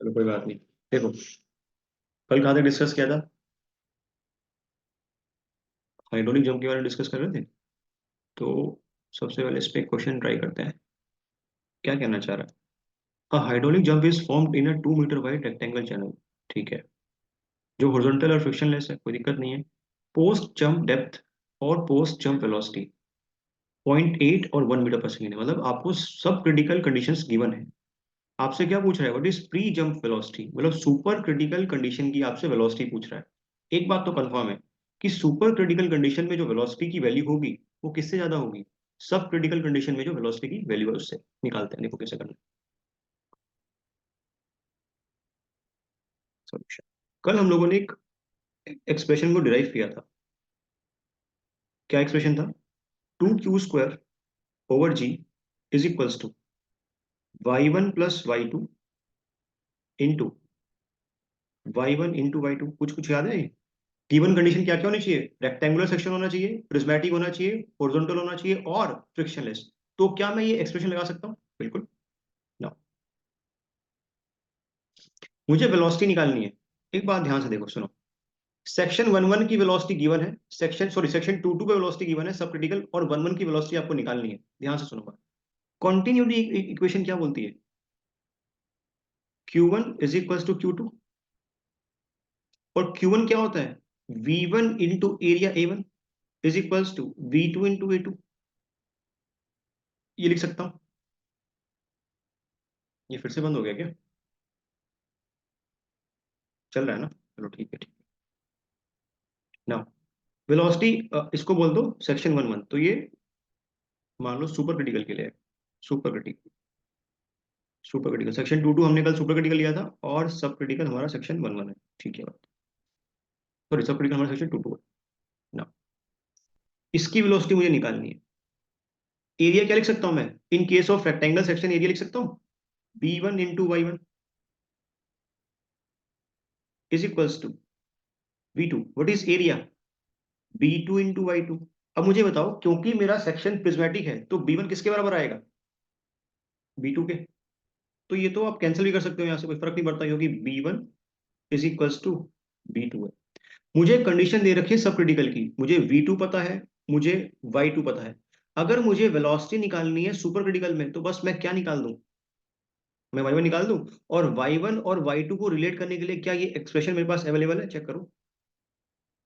चलो कोई बात नहीं। देखो, कल कहाँ तक डिस्कस किया था? हाइड्रोलिक जंप के बारे में डिस्कस कर रहे थे। तो सबसे पहले इस पे क्वेश्चन ट्राई करते हैं। क्या कहना चाह रहा है? A hydraulic jump is formed in a 2 metre wide rectangle channel. ठीक है। जो हॉरिजॉन्टल और फ्रिक्शनलेस है, कोई दिक्कत नहीं है। पोस्ट जंप डेप्थ और पोस्ट जंप वेलोसिटी 0.8 और 1 मीटर पर सेकेंड है। मतलब आपको सब क्रिटिकल कंडीशंस गिवन है। आपसे क्या पूछ रहा है? What is pre jump velocity, मतलब सुपर क्रिटिकल कंडीशन की आपसे वेलोसिटी पूछ रहा है। एक बात तो कंफर्म है कि सुपर क्रिटिकल कंडीशन में जो वेलोसिटी की वैल्यू होगी वो किससे ज्यादा होगी? सब क्रिटिकल कंडीशन में जो वेलोसिटी की वैल्यू है उससे। निकालते हैं, देखो कैसे करना है सॉल्यूशन। कल हम लोगों ने एक एक्सप्रेशन को डिराइव किया था। क्या एक्सप्रेशन था? 2q² over g is equals to y1 + y2 into y1 × y2। कुछ कुछ याद है? गिवन कंडीशन क्या क्या होनी चाहिए? रेक्टेंगुलर सेक्शन होना चाहिए, प्रिज्मेटिक होना चाहिए, हॉरिजॉन्टल होना चाहिए और फ्रिक्शनलेस। तो क्या मैं ये एक्सप्रेशन लगा सकता हूँ? बिल्कुल। ना, मुझे वेलोसिटी निकालनी है। एक बात ध्यान से देखो, सुनो। सेक्शन 1 1 की वेलोसिटी गिवन है, सेक्शन 2 2 पे वेलोसिटी गिवन है सब क्रिटिकल, और 1 1 की वेलोसिटी आपको निकालनी है। ध्यान से सुनो बात। कॉन्टिन्यूटी इक्वेशन क्या बोलती है? Q1 = Q2। और Q1 क्या होता है? V1 × area A1 = V2 × A2। ये लिख सकता हूं। ये फिर से बंद हो गया क्या? चल रहा है ना? चलो ठीक है, ठीक है ना। वेलोसिटी इसको बोल दो सेक्शन 1 1। तो ये मान लो सुपर क्रिटिकल के लिए है। Super critical, super critical section 2 2 हमने कल सुपर क्रिटिकल लिया था, और सब क्रिटिकल हमारा सेक्शन 1 1 है। ठीक है बात। सॉरी, सब क्रिटिकल हमारा सेक्शन 2 2 है ना। इसकी वेलोसिटी मुझे निकालनी है। एरिया क्या लिख सकता हूं मैं? In case of rectangle section area लिख सकता हूं B1 × Y1 is equals to V2। What is area? B2 × Y2। अब मुझे बताओ, क्योंकि मेरा सेक्शन प्रिज्मेटिक है तो B1 किसके बराबर आएगा? B2 के। तो ये तो आप कैंसिल भी कर सकते हो, यहां से कोई फर्क नहीं पड़ता, क्योंकि B1 = B2 है। मुझे कंडीशन दे रखी है सब क्रिटिकल की, मुझे V2 पता है, मुझे Y2 पता है। अगर मुझे वेलोसिटी निकालनी है सुपर क्रिटिकल में, तो बस मैं क्या निकाल दूं? मैं Y1 निकाल दूं। और Y1 और Y2 को रिलेट करने के लिए क्या ये एक्सप्रेशन मेरे पास अवेलेबल है? चेक करो।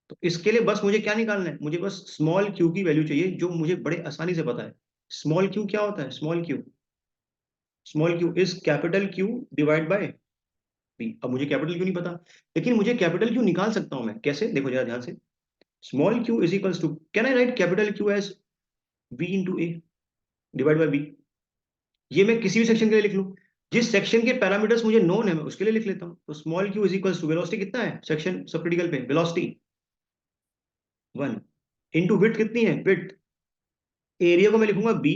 तो इसके लिए बस मुझे क्या निकालना है? मुझे बस स्मॉल q की वैल्यू चाहिए, जो मुझे बड़े आसानी से पता है। स्मॉल q क्या होता है? Small q is capital Q divide by b। अब मुझे कैपिटल क्यू नहीं पता, लेकिन मुझे कैपिटल क्यू निकाल सकता हूं मैं। कैसे? देखो जरा ध्यान से। Small q is equals to, can I write capital Q as v × a divide by b। ये मैं किसी भी सेक्शन के लिए लिख लूं। जिस सेक्शन के पैरामीटर्स मुझे नोन है मैं उसके लिए लिख लेता हूं। तो small q is equals to, velocity कितना है सेक्शन सब क्रिटिकल पे? वेलोसिटी 1 इंटू विड्थ कितनी है? विड्थ। एरिया को मैं लिखूंगा b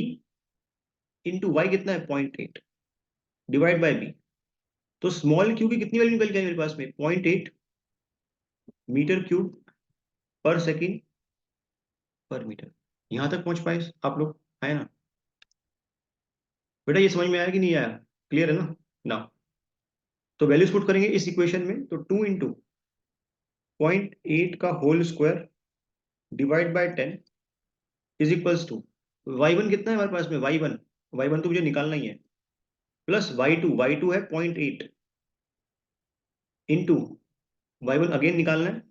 इंटू वाई कितना है? 0.8 डिवाइड बाय b। तो स्मॉल q की कितनी वैल्यू निकल के आई मेरे पास में? 0.8 मीटर क्यूब पर सेकेंड पर मीटर। यहां तक पहुंच पाए आप लोग? है ना? बेटा ये समझ में आया कि नहीं आया? क्लियर है ना? ना। तो वैल्यूज पुट करेंगे इस इक्वेशन में, तो 2 × 0.8 का whole square divide by 10 is equals to y1 कितना है हमारे पास में? y1 तो मुझे निकालना ही है, प्लस y2 है 0.8 इंटू y1 अगेन निकालना है,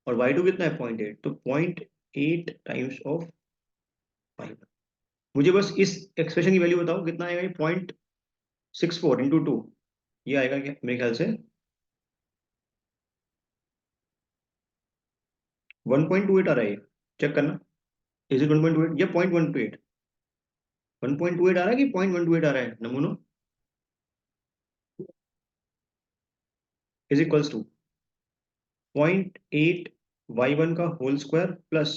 और y2 कितना है? 0.8। तो 0.8 टाइम्स ऑफ y1। मुझे बस इस एक्सप्रेशन की वैल्यू बताओ, कितना आएगा ये? 0.64 इंटू 2। ये आएगा क्या मेरे ख्याल से? 1.28 आ रहा है ये। चेक करना। इज इट 1.28 या 0.128? 1.28 आ रहा है कि 0.128 आ रहा है नमूनो? इज इक्वल्स टू 0.8 y1 का होल स्क्वायर प्लस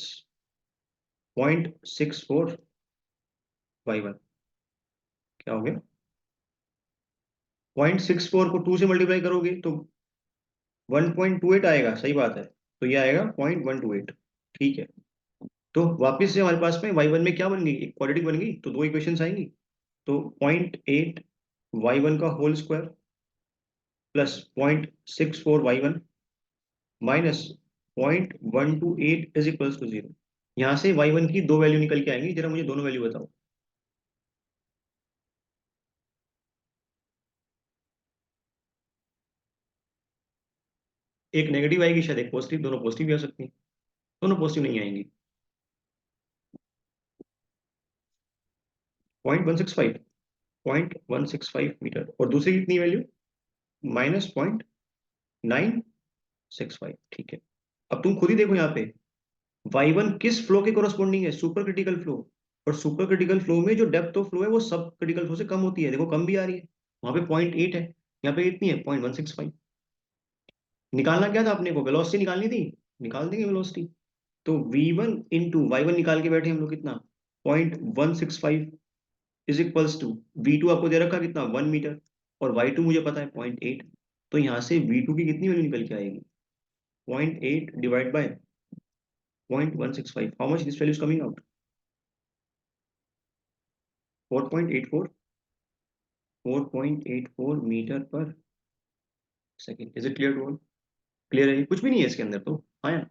0.64 y1। क्या हो गया? 0.64 को 2 से मल्टीप्लाई करोगे तो 1.28 आएगा। सही बात है। तो ये आएगा 0.128। ठीक है। तो वापिस से हमारे पास में y1 में क्या बन गई? एक क्वाड्रेटिक बन गई, तो दो इक्वेशंस आएंगी। तो 0.8 y1 का whole square plus 0.64y1 minus 0.128 is equals to 0। यहाँ से y1 की दो वैल्यू निकल के आएंगी, जरा मुझे दोनों वैल्यू बताओ। एक नेगेटिव आएगी शायद, एक पॉजिटिव, दोनों पॉजिटिव भी आ सकती हैं। दोनों पॉजिटिव नहीं आएंगी। 0.165, 0.165 मीटर, और दूसरी कितनी वैल्यू? -0.965। ठीक है, अब तुम खुद ही देखो यहाँ पे y1 किस फ्लो के कोरस्पॉन्डिंग है? Super critical flow. और सुपर क्रिटिकल फ्लो में जो डेप्थ ऑफ फ्लो है वो सब क्रिटिकल फ्लो से कम होती है, देखो कम भी आ रही है। वहां पे 0.8 है, यहाँ पे कितनी है? 0.165। निकालना क्या था अपने को? वेलोसिटी निकालनी थी, निकाल देंगे वेलोसिटी। तो v1 इंटू y1 निकाल के बैठे हम लोग, कितना? 0.165 इज इक्वल्स टू v2 आपको दे रखा कितना? 1 मीटर, और y2 मुझे पता है 0.8। तो यहाँ से v2 की कितनी वैल्यू निकल के आएगी? 0.8 divide by 0.165। How much this value is coming out? 4.84, 4.84 metre पर second. Is it clear to all? Clear है? कुछ भी नहीं है इसके अंदर तो। हाँ यार,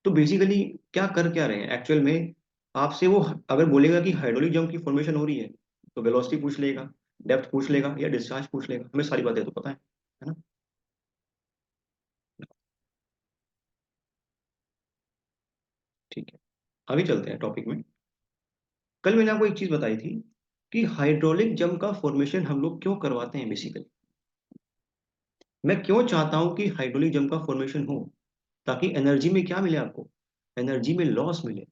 तो बेसिकली क्या कर क्या रहे हैं एक्चुअल में? आपसे वो अगर बोलेगा कि हाइड्रोलिक जंप की फॉर्मेशन हो रही है, तो वेलोसिटी पूछ लेगा, डेप्थ पूछ लेगा, या डिस्चार्ज पूछ लेगा। हमें सारी बातें तो पता है ना? ठीक है, आगे चलते हैं टॉपिक में। कल मैंने आपको एक चीज बताई थी कि हाइड्रोलिक जंप का फॉर्मेशन हम लोग क्यों करवाते हैं बेसिकली। मैं क्यों चाहता हूं कि हाइड्रोलिक जंप का फॉर्मेशन हो? ताकि एनर्जी में क्या मिले आपको? एनर्जी में लॉस मिले।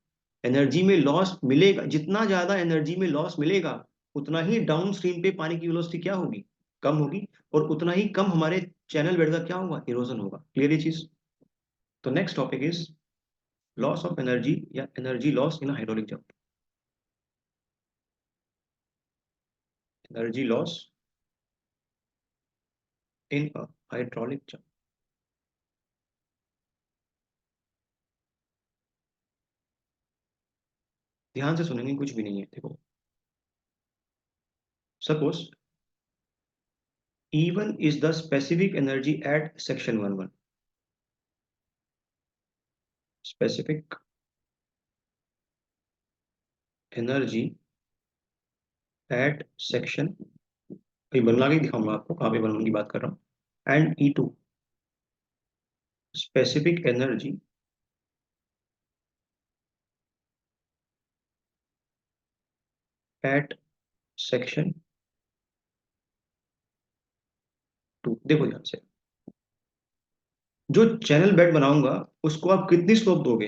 एनर्जी में लॉस मिलेगा, जितना ज्यादा एनर्जी में लॉस मिलेगा उतना ही डाउन स्ट्रीम पे पानी की वेलोसिटी क्या होगी? कम होगी। और उतना ही कम हमारे चैनल बेड का क्या होगा? इरोजन होगा। क्लियर ये चीज? तो next topic is loss of energy या energy loss in hydraulic jump. Energy loss in hydraulic jump. ध्यान से सुनेंगे, कुछ भी नहीं है देखो। Suppose E1 is the specific energy at section 11। specific energy at section, ये बना के दिखाऊंगा आपको कहाँ पे बनाने की बात कर रहा हूँ। And E2 specific energy at section 2। देखो ध्यान से, जो चैनल बेड बनाऊंगा उसको आप कितनी स्लोप दोगे?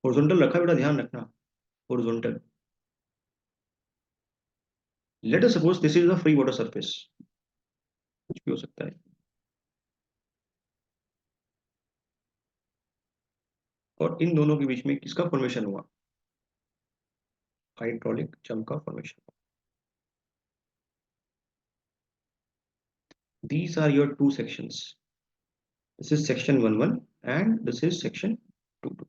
हॉरिजॉन्टल रखा बेटा, ध्यान रखना, horizontal. Let us suppose this is the free water surface, कुछ भी हो सकता है। और इन दोनों के बीच में किसका फॉर्मेशन हुआ? हाइड्रोलिक जंप का formation. These are your two sections. This is section 11 and this is section 22।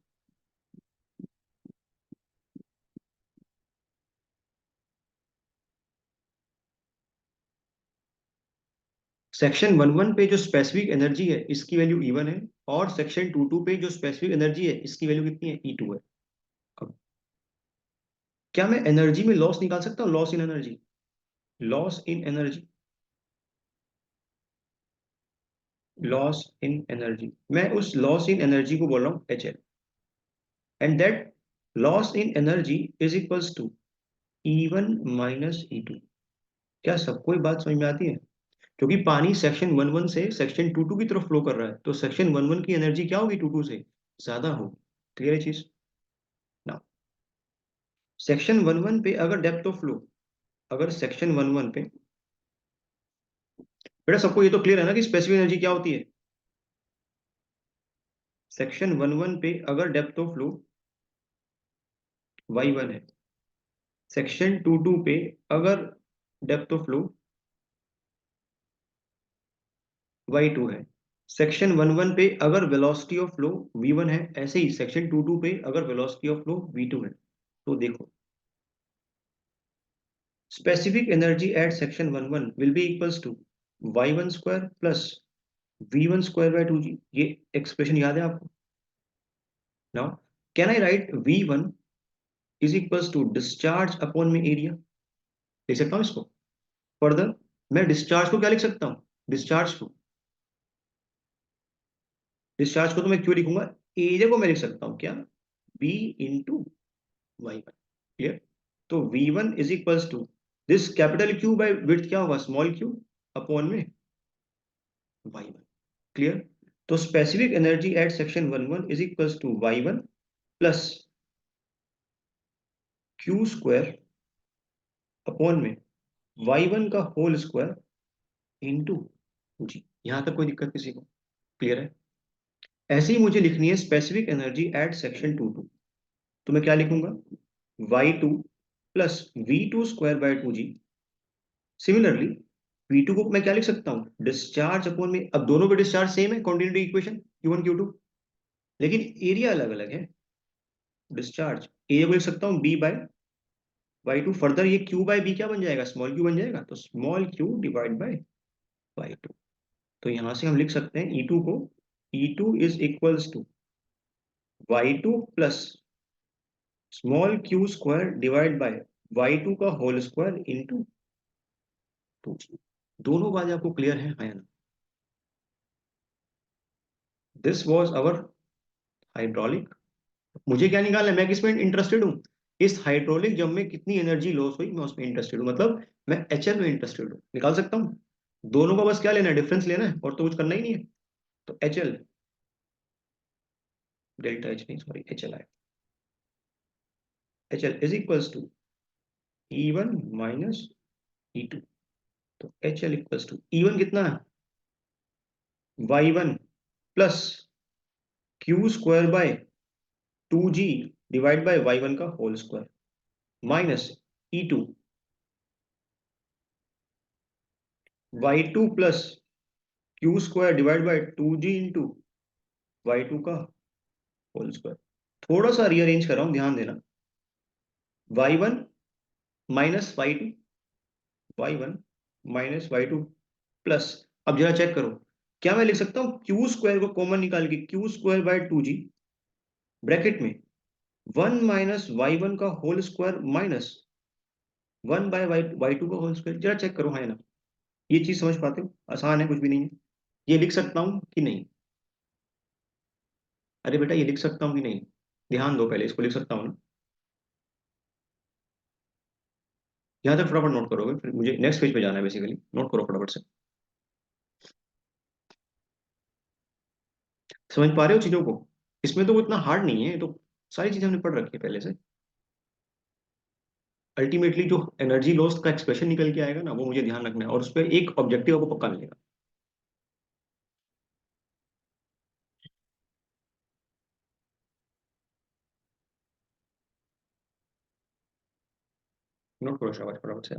Section 11 पे जो स्पेसिफिक एनर्जी है इसकी वैल्यू E1 है, और सेक्शन 22 पे जो स्पेसिफिक एनर्जी है इसकी वैल्यू कितनी है? E2 है। अब क्या मैं एनर्जी में लॉस निकाल सकता हूँ? Loss in energy, loss in energy, loss in energy. मैं उस लॉस इन एनर्जी को बोल रहा हूँ HL, and that loss in energy is equals to E1 minus E2। क्या सबको ये बात समझ में आती है? क्योंकि पानी सेक्शन 11 से सेक्शन 22 की तरफ फ्लो कर रहा है, तो सेक्शन 11 की एनर्जी क्या होगी? 22 से ज्यादा होगी। क्लियर है चीज ना? सेक्शन 11 पे अगर डेप्थ ऑफ फ्लो, अगर सेक्शन 11 पे, बेटा सबको ये तो क्लियर है ना कि स्पेसिफिक एनर्जी क्या होती है? सेक्शन 11 पे अगर डेप्थ ऑफ फ्लो y1 है, सेक्शन 22 पे अगर डेप्थ ऑफ फ्लो y2 है, सेक्शन 11 पे अगर वेलोसिटी ऑफ फ्लो v1 है, ऐसे ही सेक्शन 22 पे अगर वेलोसिटी ऑफ फ्लो v2 है। तो देखो specific energy at section 11 will be equals to y1 square plus v1 square by 2g। ये एक्सप्रेशन याद है आपको? Now can I write v1 is equals to discharge upon में एरिया, लिख सकता हूँ इसको? फर्दर मैं डिस्चार्ज को क्या लिख सकता हूँ? डिस्चार्ज को तो मैं क्यों लिखूंगा, एरिया को मैं लिख सकता हूँ क्या, v इंटू y1। क्लियर? तो v1 is equals to this capital Q by width क्या होगा, स्मॉल क्यू अपॉन में y1। क्लियर? तो specific energy at section 11 is equals to y1 plus q square upon में y1 का whole square into जी। यहां तक कोई दिक्कत किसी को? क्लियर है? ऐसे ही मुझे लिखनी है स्पेसिफिक एनर्जी एट सेक्शन 22। तो मैं क्या लिखूंगा, y2 plus v2 square by 2g। Similarly v2 को मैं क्या लिख सकता हूँ, डिस्चार्ज अपॉन में, अब दोनों पे डिस्चार्ज सेम है, कॉन्टिन्यूटी इक्वेशन q1 q2, लेकिन एरिया अलग अलग है। डिस्चार्ज एरिया को लिख सकता हूँ b बाय y2। फर्दर ये q बाय b क्या बन जाएगा, स्मॉल q बन जाएगा, तो small q divide by y2। तो यहां से हम लिख सकते हैं E2 को, E2 is equals to y2 plus small q square divide by y2 का होल स्क्वायर इंटू 2g। दोनों बातें आपको क्लियर है, हाँ या ना? This was our hydraulic. मुझे क्या निकालना है, मैं किस में इंटरेस्टेड हूँ, इस हाइड्रोलिक जम में कितनी एनर्जी लॉस हुई, मैं उसमें इंटरेस्टेड हूँ, मतलब मैं HL में इंटरेस्टेड हूँ। निकाल सकता हूँ दोनों का, बस क्या लेना है, डिफरेंस लेना है, और तो कुछ करना ही नहीं है। तो HL, डेल्टा H नहीं सॉरी HL आए, HL is equals to E1 minus E2। तो HL इक्वल्स टू E1 कितना है, y1 plus q square by 2g divide by y1 का whole square minus E2 y2 plus q square divide by 2g into y2 का whole square. थोड़ा सा rearrange कर रहा हूं, ध्यान देना। y1 minus y2 minus y2 plus, अब जरा चेक करो, क्या मैं लिख सकता हूं क्यू स्क्वायर को कॉमन निकाल के Q square by 2g bracket में 1 माइनस y1 का whole square minus 1 by y2 का होल स्क्वायर। जरा चेक करो, हाँ या ना? ये चीज समझ पाते हो? आसान है, कुछ भी नहीं है। ये लिख सकता हूं कि नहीं? अरे बेटा ये लिख सकता हूं कि नहीं, ध्यान दो, पहले इसको लिख सकता हूं ना? यहाँ तक फटाफट नोट करोगे, फिर मुझे नेक्स्ट पेज पे जाना है, बेसिकली नोट करो फटाफट से। समझ पा रहे हो चीजों को? इसमें तो वो इतना हार्ड नहीं है, तो सारी चीजें हमने पढ़ रखी है पहले से। अल्टीमेटली जो एनर्जी लॉस का एक्सप्रेशन निकल के आएगा ना, वो मुझे ध्यान रखना है, और उस पर एक ऑब्जेक्टिव आपको पक्का मिलेगा। नोट करो शाबाश फटाफट से।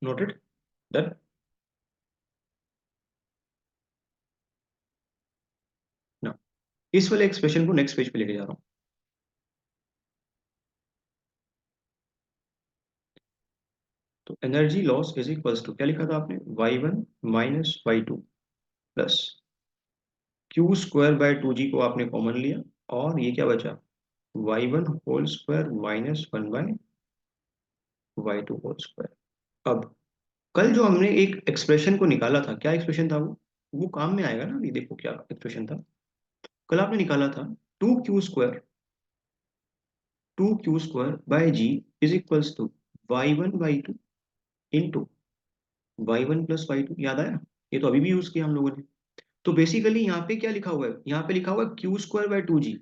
Noted, done. ना, इस वाले एक्सप्रेशन को नेक्स्ट पेज पे लेके जा रहा हूँ। तो energy loss is equals to क्या लिखा था आपने, y1 minus y2 plus q square by 2g को आपने कॉमन लिया, और ये क्या बचा, y1 whole square minus 1 by y2 whole square. अब कल जो हमने एक एक्सप्रेशन को निकाला था, क्या एक्सप्रेशन था वो काम में आएगा ना? अभी देखो क्या एक्सप्रेशन था, कल आपने निकाला था, 2q square by G is equals to y1 y2 into y1 plus y2। याद आया? ये तो अभी भी यूज किया हम लोगों ने। तो बेसिकली यहाँ पे क्या लिखा हुआ है, यहाँ पे लिखा हुआ है क्यू स्क्वायर बाय 2g।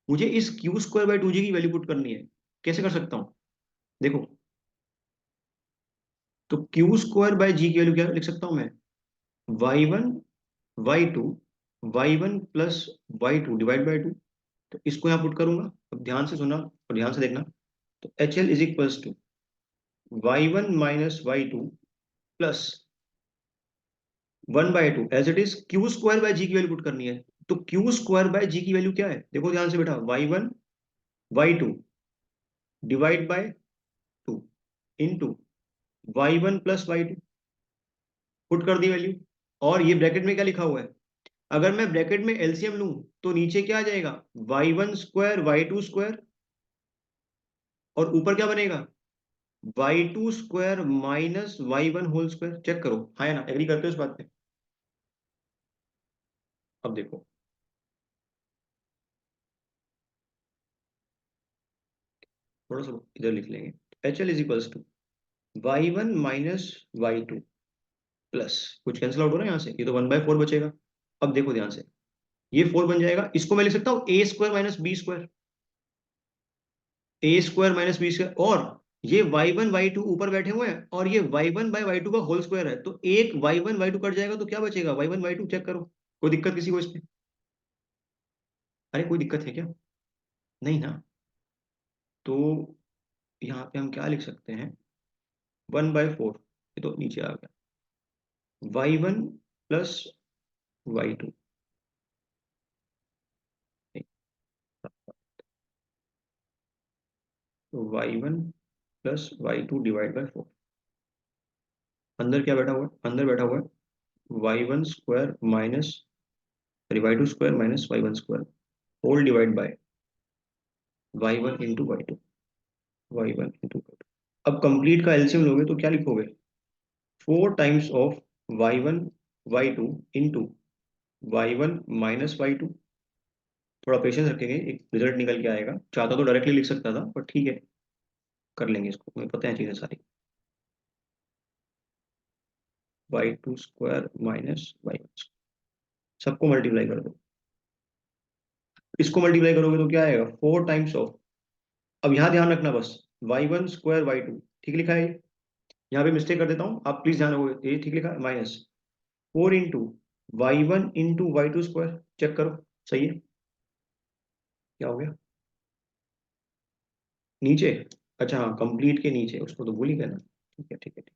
मुझे इस क्यू स्क्वायर बाय 2g की वैल्यू पुट करनी है। कैसे कर सकता हूँ, देखो तो क्यू स्क्वायर बाय जी की वैल्यू क्या लिख सकता हूं मैं, y1 y2 y1 plus y2 divide by 2। तो इसको यहाँ पुट करूंगा, अब ध्यान से सुनना और ध्यान से देखना। तो H L is equals to y1 minus y2 plus 1/2 as it is Q square by g की वैल्यू पुट करनी है। तो क्यू स्क्वायर बाय जी की वैल्यू क्या है, देखो ध्यान से बेटा, y1 y2 divide by 2 into y1 plus y2, put कर दी वैल्यू। और ये ब्रैकेट में क्या लिखा हुआ है, अगर मैं ब्रैकेट में एलसीएम लूं तो नीचे क्या आ जाएगा, y1 स्क्वायर y2 स्क्वायर, और ऊपर क्या बनेगा, y2 square minus y1 whole square. Check करो, हाँ या ना, एग्री करते हो इस बात पे। अब देखो, थोड़ा सा इधर लिख लेंगे। H L is equals to y1 minus y2 plus, कुछ कैंसिल आउट हो रहा है यहाँ से, ये तो 1/4 बचेगा। अब देखो ध्यान से, ये 4 बन जाएगा, इसको मैं लिख सकता हूँ ए स्क्वायर माइनस बी स्क्वायर, ए स्क्वायर माइनस बी स्क्वायर। और ये y1 y2 ऊपर बैठे हुए हैं, और ये y1 बाय y2 का होल स्क्वायर है, तो एक y1 y2 कट जाएगा तो क्या बचेगा, y1 y2। चेक करो, कोई दिक्कत किसी को इसमें, अरे कोई दिक्कत है क्या, नहीं ना। तो यहाँ पे हम क्या लिख सकते हैं, 1/4, ये तो नीचे आ गया, y1 प्लस y2, तो y1 plus y2 divide by 4। अंदर क्या बैठा हुआ है, अंदर बैठा हुआ है y1 square minus y2 square minus y1 square whole divide by y1 into y2, y1 into y2। अब कंप्लीट का एलसीएम लोगे तो क्या लिखोगे, 4 times of y1 y2 into y1 minus y2। थोड़ा पेशेंस रखेंगे, एक रिजल्ट निकल के आएगा। चाहता तो डायरेक्टली लिख सकता था, पर ठीक है, कर लेंगे इसको, तुम्हें पता है चीजें सारी। y2 स्क्वायर माइनस y1, सबको मल्टीप्लाई कर दो, इसको मल्टीप्लाई करोगे तो क्या आएगा, 4 टाइम्स ऑफ, अब यहाँ ध्यान रखना बस, y1 स्क्वायर y2, ठीक लिखा है। यहाँ पे मिस्टेक कर देता हूँ, आप प्लीज ध्यान रखोगे, ये ठीक लिखा है, minus 4 into y1 into y2 square. Check करो, सही है, क्या हो गया नीचे, अच्छा हाँ, कंप्लीट के नीचे, उसको तो भूल ही गए ना, ठीक है ठीक है ठीक है।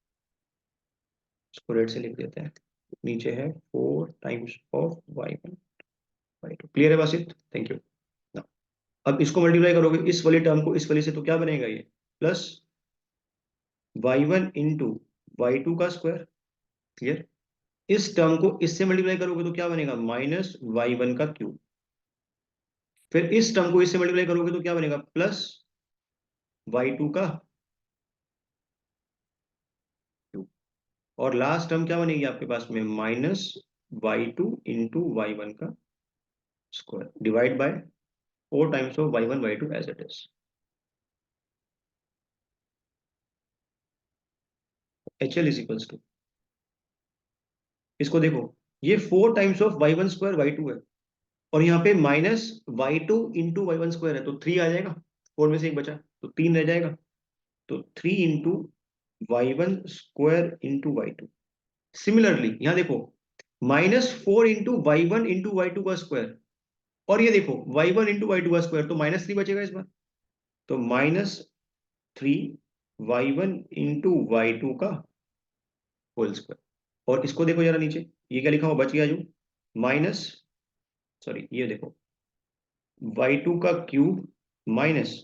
इसको रेड से लिख देते हैं, नीचे है 4 times of y1 y2। Clear है बासित, थैंक यू। अब इसको मल्टीप्लाई करोगे इस वाली टर्म को इस वाली से, तो क्या बनेगा ये, प्लस y1 इंटू y2 का स्क्वायर। क्लियर, इस टर्म को इससे मल्टीप्लाई करोगे तो क्या बनेगा, माइनस y1 का क्यूब। फिर इस टर्म को इससे मल्टीप्लाई करोगे तो क्या बनेगा, प्लस y2 का क्यूब। और लास्ट टर्म क्या बनेगी आपके पास में, माइनस y2 इंटू y1 का square divide by 4 times of y1 y2 as it is. H L is equals to, इसको देखो, ये 4 times of y1 square y2 है, और यहाँ पे minus y2 into y1 square है, तो 3 आ जाएगा, 4 में से एक बचा तो 3 रह जाएगा। तो 3 into y1 square into y2। Similarly यहाँ देखो, -4 इंटू y1 इंटू y2 का स्क्वायर, और ये देखो y1 इंटू y2 का स्क्वायर, तो -3 बचेगा इस बार। तो -3 y1 इंटू y2 का होल स्क्वायर। और इसको देखो जरा नीचे, ये क्या लिखा हुआ बच गया जो, माइनस, सॉरी ये देखो, y2 का क्यूब माइनस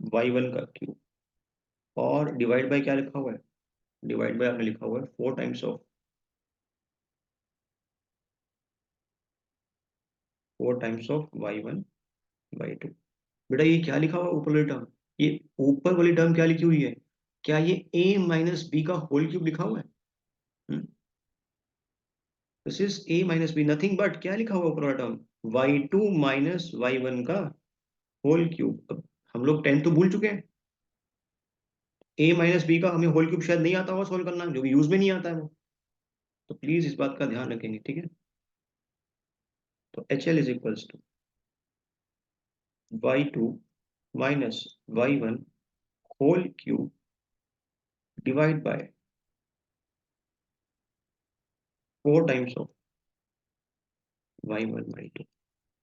y1 का क्यूब, और डिवाइड बाय क्या लिखा हुआ है, डिवाइड बाय आपने लिखा हुआ है 4 टाइम्स ऑफ y1 y2। बेटा ये क्या लिखा हुआ है ऊपर वाली टर्म, ये ऊपर वाली टर्म क्या लिखी हुई है, क्या ये a माइनस बी का होल क्यूब लिखा हुआ है, this is a minus B, nothing but क्या लिखा हुआ ऊपर वाला टर्म, y2 माइनस y1 का होल क्यूब। अब हम लोग 10 तो भूल चुके हैं, a माइनस बी का हमें होल क्यूब शायद नहीं आता होगा सॉल्व करना, जो कि यूज में नहीं आता है वो, तो प्लीज इस बात का ध्यान रखेंगे, ठीक है। तो H L is equals to y2 minus y1 whole cube divide by 4 times of y1 y2।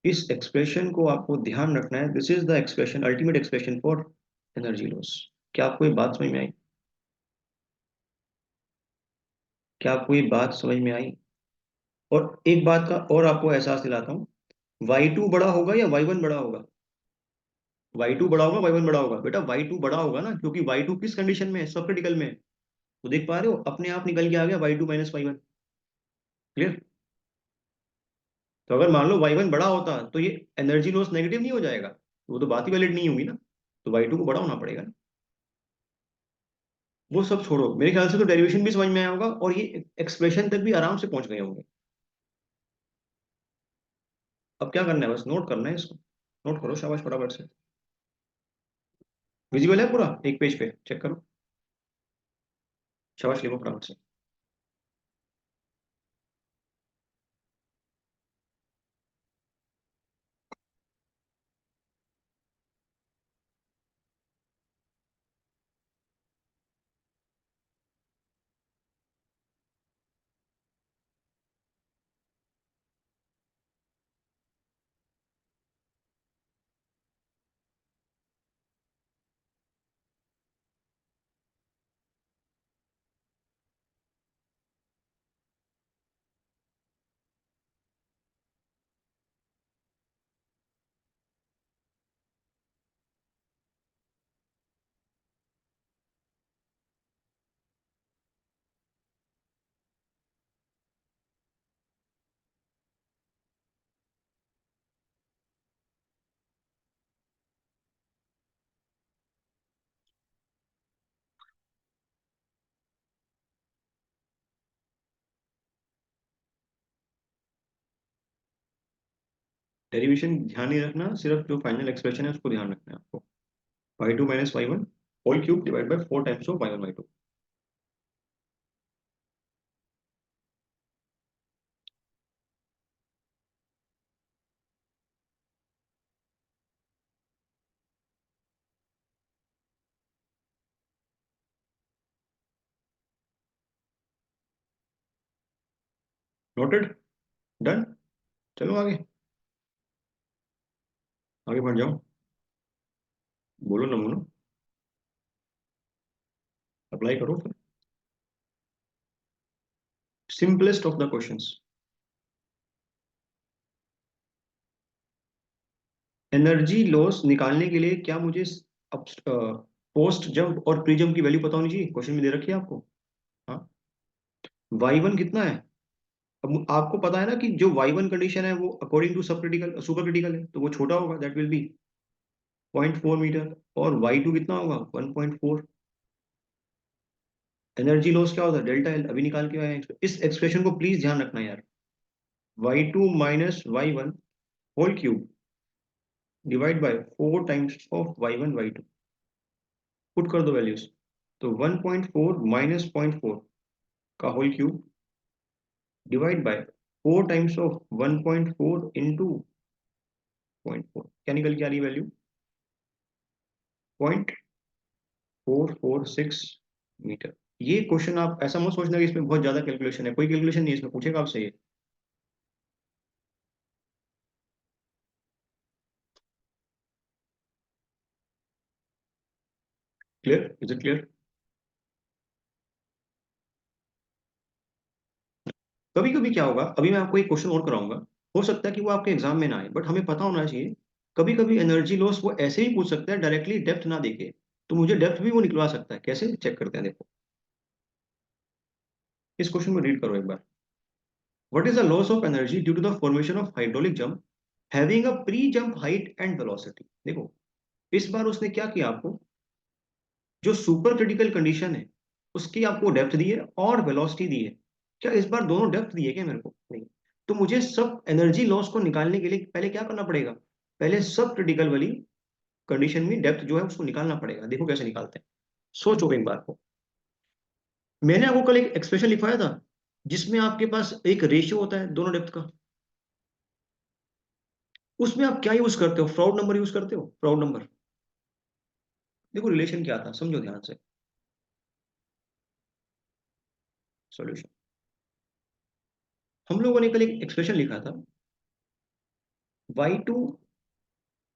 इस एक्सप्रेशन को आपको ध्यान रखना है, this is the expression, ultimate expression for energy loss. क्या आपको ये बात समझ में आई? क्या आपको ये बात समझ में आई? और एक बात का और आपको एहसास दिलाता हूँ, y2 बड़ा होगा या y1 बड़ा होगा? y2 बड़ा होगा, y1 बड़ा होगा? बेटा y2 बड़ा होगा ना, क्योंकि y2 किस कंडीशन में है? सब क्रिटिकल में है। तो देख पा रहे हो, अपने आप निकल के आ गया y2 माइनस y1। क्लियर? तो अगर मान लो y1 बड़ा होता तो ये एनर्जी लॉस नेगेटिव नहीं हो जाएगा? वो तो बात ही वैलिड नहीं होगी ना। तो y2 को बड़ा होना पड़ेगा ना। वो सब छोड़ो, मेरे ख्याल से तो डेरिवेशन भी समझ में आया होगा, और ये एक्सप्रेशन तक भी आराम से पहुंच गए होंगे। अब क्या करना है, बस नोट करना है इसको। नोट करो, शाबाश, फटाफट से। विजिबल है पूरा एक पेज पे? चेक करो। शाबाश, लिखो फटाफट से। डेरिवेशन ध्यान नहीं रखना, सिर्फ जो फाइनल एक्सप्रेशन है उसको ध्यान रखना है आपको। y2 minus y1 whole cube divide by 4 times of y1 y2। Noted? Done? चलो आगे। आगे बढ़ जाओ। बोलो नमूना, अप्लाई करो फिर। Simplest of the questions. Energy loss निकालने के लिए क्या मुझे पोस्ट जंप और प्री जंप की वैल्यू पता होनी चाहिए? क्वेश्चन में दे रखी है आपको। हाँ। y1 कितना है? अब आपको पता है ना कि जो y1 कंडीशन है वो अकॉर्डिंग टू सब क्रिटिकल सुपर क्रिटिकल है, तो वो छोटा होगा, दैट विल बी 0.4 मीटर। और y2 कितना होगा? 1.4। एनर्जी लॉस क्या होता है? डेल्टा एल, अभी निकाल के आए हैं। इस एक्सप्रेशन को प्लीज ध्यान रखना यार। y2 minus y1 whole cube divide by 4 times of y1 y2। Put कर दो वैल्यूज। तो 1.4 माइनस 0.4 का whole cube divide by 4 times of 1.4 into 0.4, क्या निकल के आ रही वैल्यू? 0.446 मीटर। ये क्वेश्चन आप ऐसा मत सोचना कि इसमें बहुत ज्यादा कैलकुलेशन है, कोई कैलकुलेशन नहीं है इसमें, पूछेगा आपसे ये। क्लियर? Is it clear? कभी कभी क्या होगा, अभी मैं आपको एक क्वेश्चन और कराऊंगा, हो सकता है कि वो आपके एग्जाम में ना आए, बट हमें पता होना चाहिए। कभी कभी एनर्जी लॉस वो ऐसे ही पूछ सकता है, डायरेक्टली डेप्थ ना देके। तो मुझे डेप्थ भी वो निकलवा सकता है, कैसे चेक करते हैं, देखो। इस क्वेश्चन में रीड करो एक बार। What is the loss of energy due to the formation of hydraulic jump having a pre jump height and velocity? देखो, इस बार उसने क्या किया, आपको जो सुपर क्रिटिकल कंडीशन है उसकी आपको डेप्थ दी है और वेलोसिटी दी है। क्या इस बार दोनों डेप्थ दी है क्या मेरे को? नहीं। तो मुझे सब एनर्जी लॉस को निकालने के लिए पहले क्या करना पड़ेगा? पहले सब क्रिटिकल वाली कंडीशन में डेप्थ जो है उसको निकालना पड़ेगा। देखो कैसे निकालते हैं, सोचो एक बार को। मैंने आपको कल एक एक्सप्रेशन लिखवाया था जिसमें आपके पास एक रेशियो होता है दोनों डेप्थ का। उसमें आप क्या यूज करते हो? फ्राउड नंबर यूज करते हो, फ्राउड नंबर। देखो रिलेशन क्या था, समझो ध्यान से। सॉल्यूशन। हम लोगों ने कल एक एक्सप्रेशन लिखा था, y2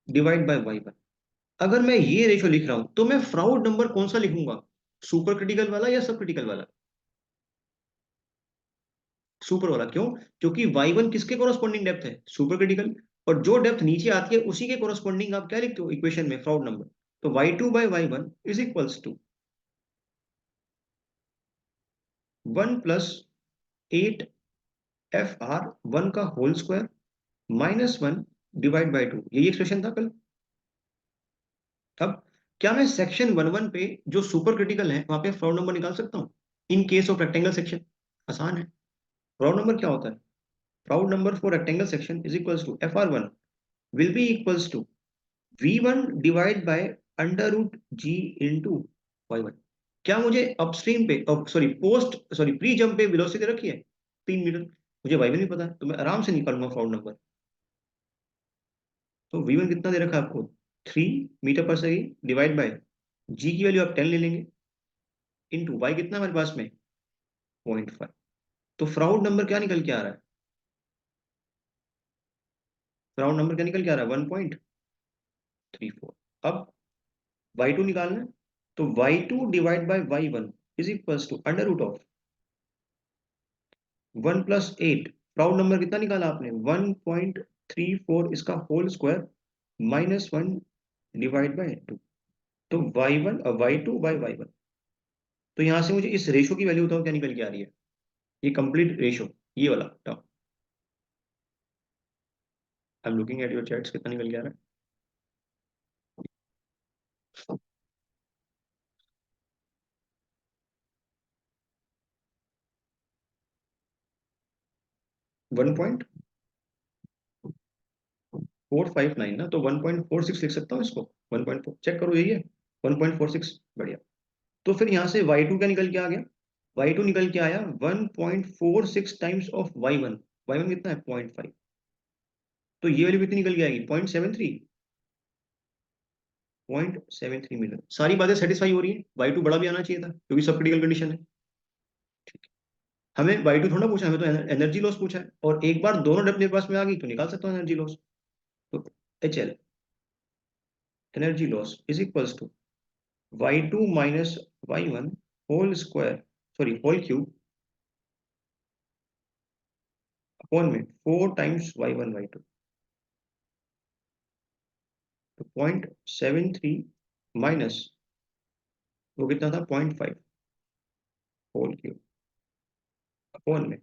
डिवाइड बाय y1। अगर मैं ये रेशियो लिख रहा हूं तो मैं फ्राउड नंबर कौन सा लिखूंगा, सुपर क्रिटिकल वाला या सब क्रिटिकल वाला? सुपर वाला। क्यों? क्योंकि y1 किसके कोरस्पॉन्डिंग डेप्थ है, सुपर क्रिटिकल। और जो डेप्थ नीचे आती है उसी के कोरस्पॉन्डिंग आप क्या लिखते हो इक्वेशन में, फ्राउड नंबर। तो y2 by y1 is equals to 1 plus 8 F R 1 का whole square minus 1 divide by 2। यही एक्सप्रेशन था कल। अब क्या मैं सेक्शन 11 पे जो सुपर क्रिटिकल है वहां पे फ्राउड नंबर निकाल सकता हूँ in case of rectangle section? आसान है। फ्राउड नंबर क्या होता है? Froude number for rectangle section is equals to F R one will be equals to v1 divide by under root G into y1। क्या मुझे अपस्ट्रीम पे, sorry post, sorry pre jump पे velocity रखी है 3 metre, मुझे y1 नहीं पता है, तो मैं आराम से निकालूंगा फ्राउड नंबर। तो v1 कितना दे रखा है आपको, 3 मीटर पर सेकेंड डिवाइड बाय जी की वैल्यू आप 10 ले लेंगे इंटू y कितना हमारे पास में 0.5। तो फ्राउड नंबर क्या निकल के आ रहा है? फ्राउड नंबर क्या निकल के आ रहा है, 1.34। अब y2 निकालना है, तो y2 divide by y1 is equals to under root of 1 plus 8। Froude number कितना निकाला आपने, 1.34, इसका whole square minus 1 divide by 2। तो y1 और y2 बाय y1। तो यहां से मुझे इस रेशो की वैल्यू बताओ क्या निकल के आ रही है, ये कंप्लीट रेशो, ये वाला term. I am looking at your chats, कितना निकल के आ रहा है? 1.459 ना, तो 1.46 लिख सकता हूँ इसको। 1.4 चेक करो, यही है 1.46, बढ़िया। तो फिर यहाँ से y2 क्या निकल के आ गया, y2 निकल के आया 1.46 टाइम्स ऑफ y1। y1 कितना है 0.5, तो ये वाली कितनी निकल के आएगी 0.73। 0.73 मिलियन। सारी बातें सेटिस्फाई हो रही है, y2 बड़ा भी आना चाहिए था क्योंकि सब क्रिटिकल कंडीशन है। हमें y2 थोड़ा पूछा, हमें तो एनर्जी लॉस पूछा है, और एक बार दोनों डेप्थ मेरे पास में आ गई तो निकाल सकता हूँ एनर्जी लॉस। तो HL energy loss is equals to y2 minus y1 whole square, sorry whole cube, upon में 4 टाइम्स y1 y2। तो 0.73 माइनस वो कितना था 0.5 होल क्यूब, अपॉन में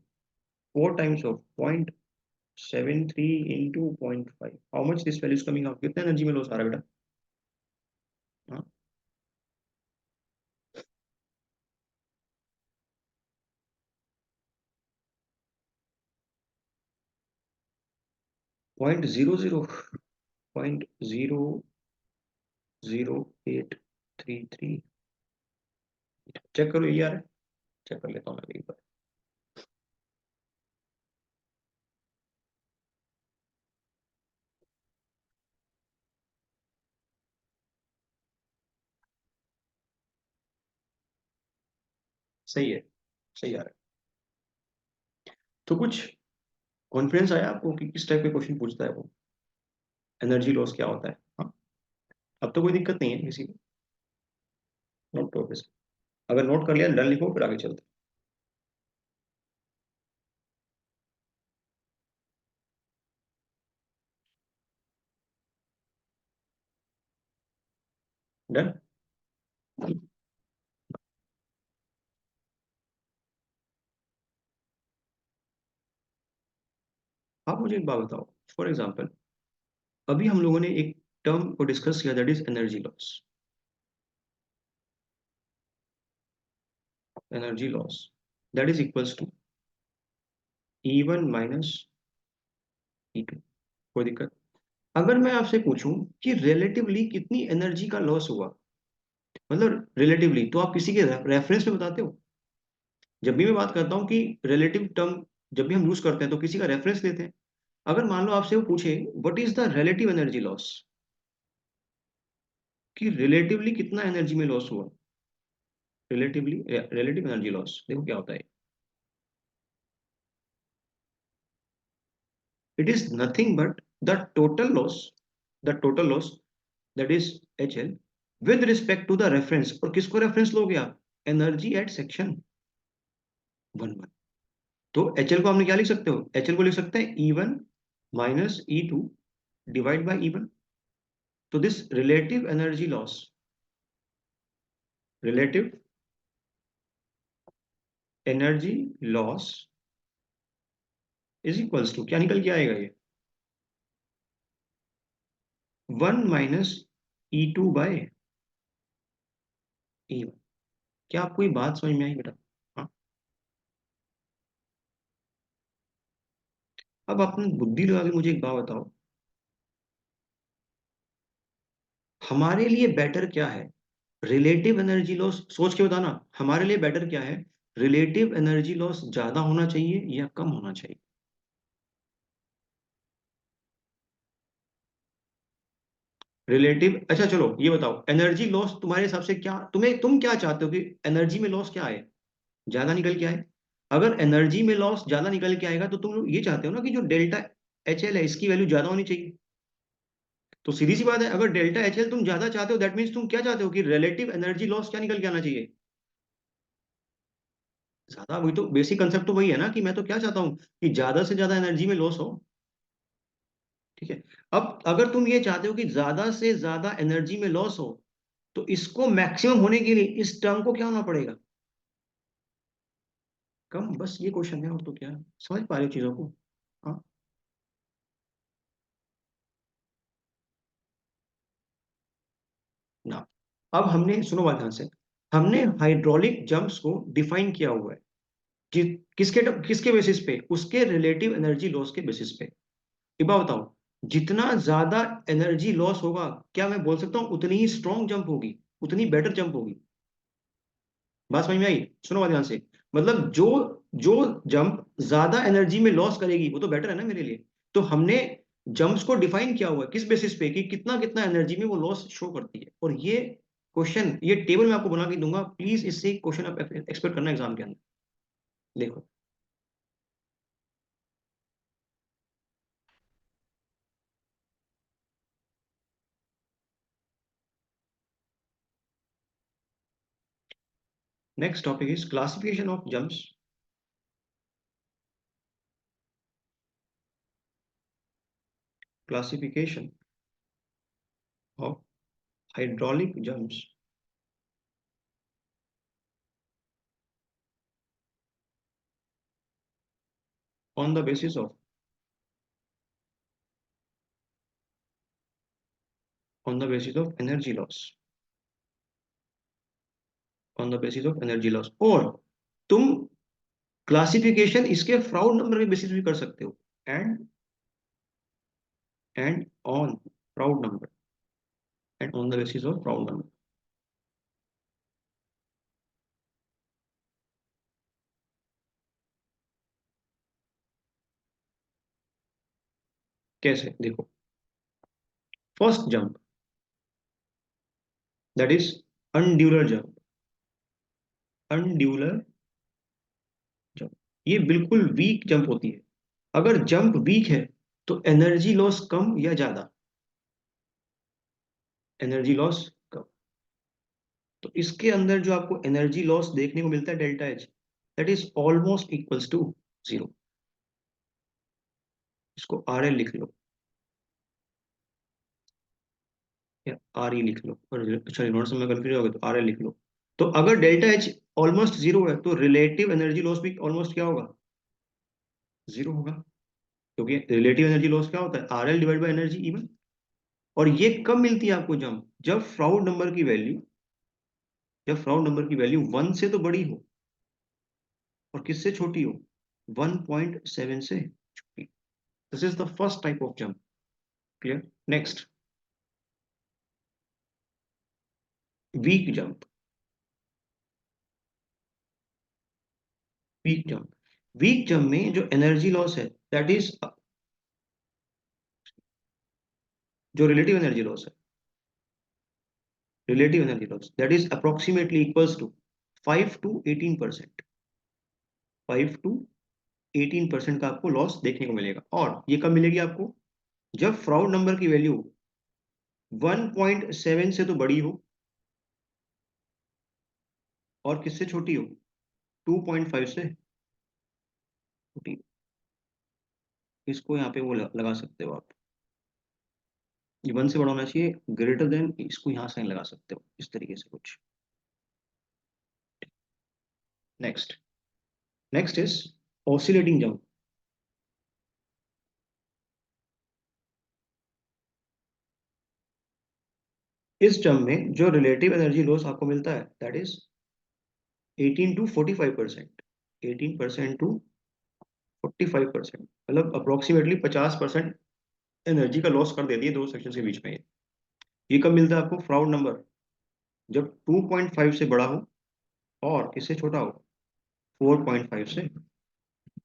4 times of 0.73 into 0.5। How much this value is coming out, कितना energy में loss आ रहा है बेटा? हाँ, 0.00, 0.00833। चेक करो ये आ रहा है, चेक कर लेता हूँ मैं एक बार। सही है, सही आ रहा है। तो कुछ कॉन्फिडेंस आया आपको कि किस टाइप के क्वेश्चन पूछता है वो, एनर्जी लॉस क्या होता है? हाँ, अब तो कोई दिक्कत नहीं है किसी को। नोट तो ऑब्वियस, अगर नोट कर लिया डन लिखो, फिर आगे चलते डन। आप मुझे एक बात बताओ, फॉर एग्जाम्पल अभी हम लोगों ने एक टर्म को डिस्कस किया, that is energy loss. Energy loss that is equals to E1 minus E2। कोई दिक्कत? अगर मैं आपसे पूछूं कि रिलेटिवली कितनी एनर्जी का लॉस हुआ, मतलब रिलेटिवली, तो आप किसी के रेफरेंस में बताते हो? जब भी मैं बात करता हूँ कि रिलेटिव टर्म जब भी हम यूज करते हैं तो किसी का रेफरेंस लेते हैं। अगर मान लो आपसे वो पूछे what is the relative energy loss, कि रिलेटिवली कितना एनर्जी में लॉस हुआ, रिलेटिवली रिलेटिव एनर्जी लॉस देखो क्या होता है। It is nothing but the total loss that is HL with respect to the reference. और किसको रेफरेंस लोगे आप? Energy at section 1 1। तो HL को हमने क्या लिख सकते हो? HL को लिख सकते हैं E1 minus E2 divide by E1। तो this relative energy loss is equals to क्या निकल के आएगा ये? 1 माइनस E2 बाय E1। क्या आपको ये बात समझ में आई बेटा? हाँ। अब आपने बुद्धि लगा के मुझे एक बात बताओ, हमारे लिए बेटर क्या है? रिलेटिव एनर्जी लॉस सोच के बताना, हमारे लिए बेटर क्या है? रिलेटिव एनर्जी लॉस ज्यादा होना चाहिए या कम होना चाहिए? रिलेटिव, अच्छा चलो ये बताओ, एनर्जी लॉस तुम्हारे हिसाब से क्या, तुम क्या चाहते हो कि एनर्जी में लॉस क्या आए? ज्यादा निकल के आए? अगर एनर्जी में लॉस ज्यादा निकल के आएगा तो तुम लोग ये चाहते हो ना कि जो डेल्टा HL है इसकी वैल्यू ज्यादा होनी चाहिए। तो सीधी सी बात है, अगर डेल्टा HL तुम ज्यादा चाहते हो, दैट मीन्स तुम क्या चाहते हो कि रिलेटिव एनर्जी लॉस क्या निकल के आना चाहिए? ज्यादा। वही तो बेसिक कंसेप्ट तो वही है ना, कि मैं तो क्या चाहता हूँ कि ज्यादा से ज्यादा एनर्जी में लॉस हो। ठीक है। अब अगर तुम ये चाहते हो कि ज्यादा से ज्यादा एनर्जी में लॉस हो, तो इसको मैक्सिमम होने के लिए इस टर्म को क्या होना पड़ेगा? कम। बस ये क्वेश्चन है, और तो क्या है? समझ पा रहे हो चीजों को? हाँ ना। अब हमने, सुनो बात ध्यान से, हमने हाइड्रोलिक जंप्स को डिफाइन किया हुआ है कि किसके किसके बेसिस पे? उसके रिलेटिव एनर्जी लॉस के बेसिस पे। एक बात बताओ, जितना ज्यादा एनर्जी लॉस होगा, क्या मैं बोल सकता हूँ उतनी ही स्ट्रॉन्ग जंप होगी, उतनी बेटर जंप होगी? बात समझ में आई? सुनो बात ध्यान से। मतलब जो जो जंप ज्यादा एनर्जी में लॉस करेगी वो तो बेटर है ना मेरे लिए। तो हमने जंप्स को डिफाइन किया हुआ है किस बेसिस पे, कि कितना कितना एनर्जी में वो लॉस शो करती है। और ये क्वेश्चन, ये टेबल मैं आपको बना के दूंगा, प्लीज इससे क्वेश्चन आप एक्सपेक्ट करना एग्जाम के अंदर। देखो, next topic is classification of jumps. Classification of hydraulic jumps on the basis of energy loss, on the basis of energy loss। और तुम क्लासिफिकेशन इसके फ्राउड नंबर के बेसिस भी कर सकते हो। And and on Froude number, and on the basis of Froude number. कैसे? देखो, first jump that is undular jump. Undular jump ये बिल्कुल वीक जंप होती है। अगर जंप वीक है तो एनर्जी लॉस कम या ज्यादा? एनर्जी लॉस कम। तो इसके अंदर जो आपको एनर्जी लॉस देखने को मिलता है delta H, that is almost equals to zero. इसको आर एल लिख लो या आर ई लिख लो, और अच्छा नोट्स में कंफ्यूज हो गए तो आर एल लिख लो। तो अगर डेल्टा एच ऑलमोस्ट जीरो है तो रिलेटिव एनर्जी लॉस भी ऑलमोस्ट क्या होगा? जीरो होगा। क्योंकि रिलेटिव एनर्जी लॉस क्या होता है? R L divide by energy even. और ये कब मिलती है आपको? जब फ्राउड नंबर की वैल्यू, जब फ्राउड नंबर की वैल्यू 1 से तो बड़ी हो और किससे छोटी हो? 1.7 से छोटी। This is the first type of jump. Clear? Next, weak jump. Weak jump, weak jump में जो एनर्जी लॉस है दैट इज, जो रिलेटिव एनर्जी लॉस है, relative energy loss that is approximately equals to 5 to 18%। 5 to 18% का आपको loss देखने को मिलेगा। और ये कब मिलेगी आपको? जब फ्राउड नंबर की वैल्यू 1.7 से तो बड़ी हो और किससे छोटी हो? 2.5 से छोटी। इसको यहाँ पे वो लगा सकते हो आप, ये 1 से बड़ा होना चाहिए, ग्रेटर देन, इसको यहाँ साइन लगा सकते हो इस तरीके से कुछ। Next, next is oscillating jump. इस जंप में जो रिलेटिव एनर्जी लॉस आपको मिलता है दैट इज 18 टू 45%। 18% टू 45%, मतलब अप्रोक्सीमेटली 50% एनर्जी का लॉस कर देती है दो सेक्शन के बीच में। ये कब मिलता है आपको? फ्राउड नंबर जब 2.5 से बड़ा हो और किससे छोटा हो? 4.5 से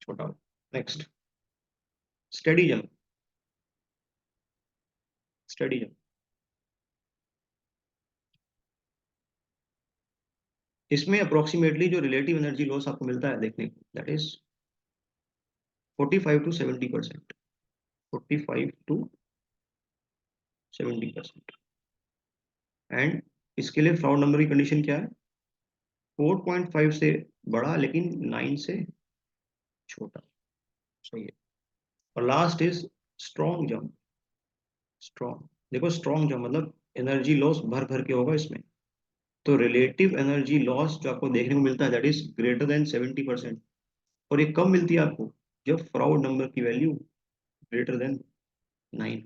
छोटा हो। Next, steady jump. Steady jump, इसमें अप्रोक्सीमेटली जो रिलेटिव एनर्जी लॉस आपको मिलता है देखने को that is 45 to 70%। 45 to 70%। And इसके लिए फ्राउड नंबर की कंडीशन क्या है? 4.5 से बड़ा लेकिन 9 से छोटा। सही है। और last is strong jump. Strong, देखो स्ट्रॉन्ग जंप मतलब एनर्जी लॉस भर भर के होगा इसमें। तो रिलेटिव एनर्जी लॉस जो आपको देखने को मिलता है दैट इज ग्रेटर देन 70%। और ये कब मिलती है आपको? जब फ्राउड नंबर की वैल्यू ग्रेटर देन 9।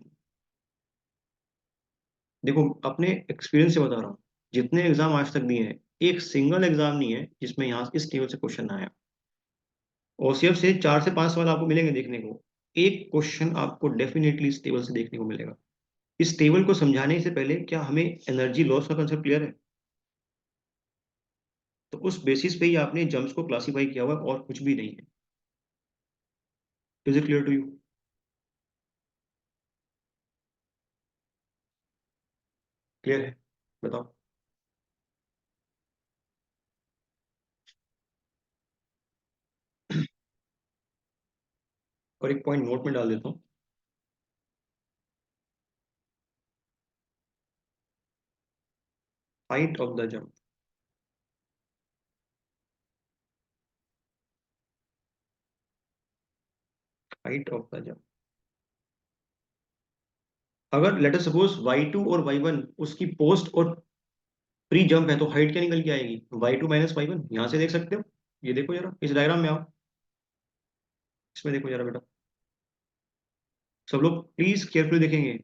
देखो अपने एक्सपीरियंस से बता रहा हूँ, जितने एग्जाम आज तक दिए हैं, एक सिंगल एग्जाम नहीं है जिसमें यहाँ इस टेबल से क्वेश्चन आया। ओसीएफ से 4 से 5 सवाल आपको मिलेंगे देखने को, एक क्वेश्चन आपको डेफिनेटली इस टेबल से देखने को मिलेगा। इस टेबल को समझाने से पहले क्या हमें एनर्जी लॉस का कंसेप्ट क्लियर है? तो उस बेसिस पे ही आपने जम्प्स को क्लासीफाई किया हुआ है और कुछ भी नहीं है। Is it clear to you? Clear है? बताओ। और एक पॉइंट नोट में डाल देता हूँ, height of the jump. Height of the jump, अगर लेट अस सपोज y2 और y1 उसकी पोस्ट और प्री जंप है, तो हाइट क्या निकल के आएगी? y2 minus y1। यहाँ से देख सकते हो, ये देखो जरा इस डायग्राम में आओ, इसमें देखो जरा बेटा, सब लोग प्लीज केयरफुली देखेंगे।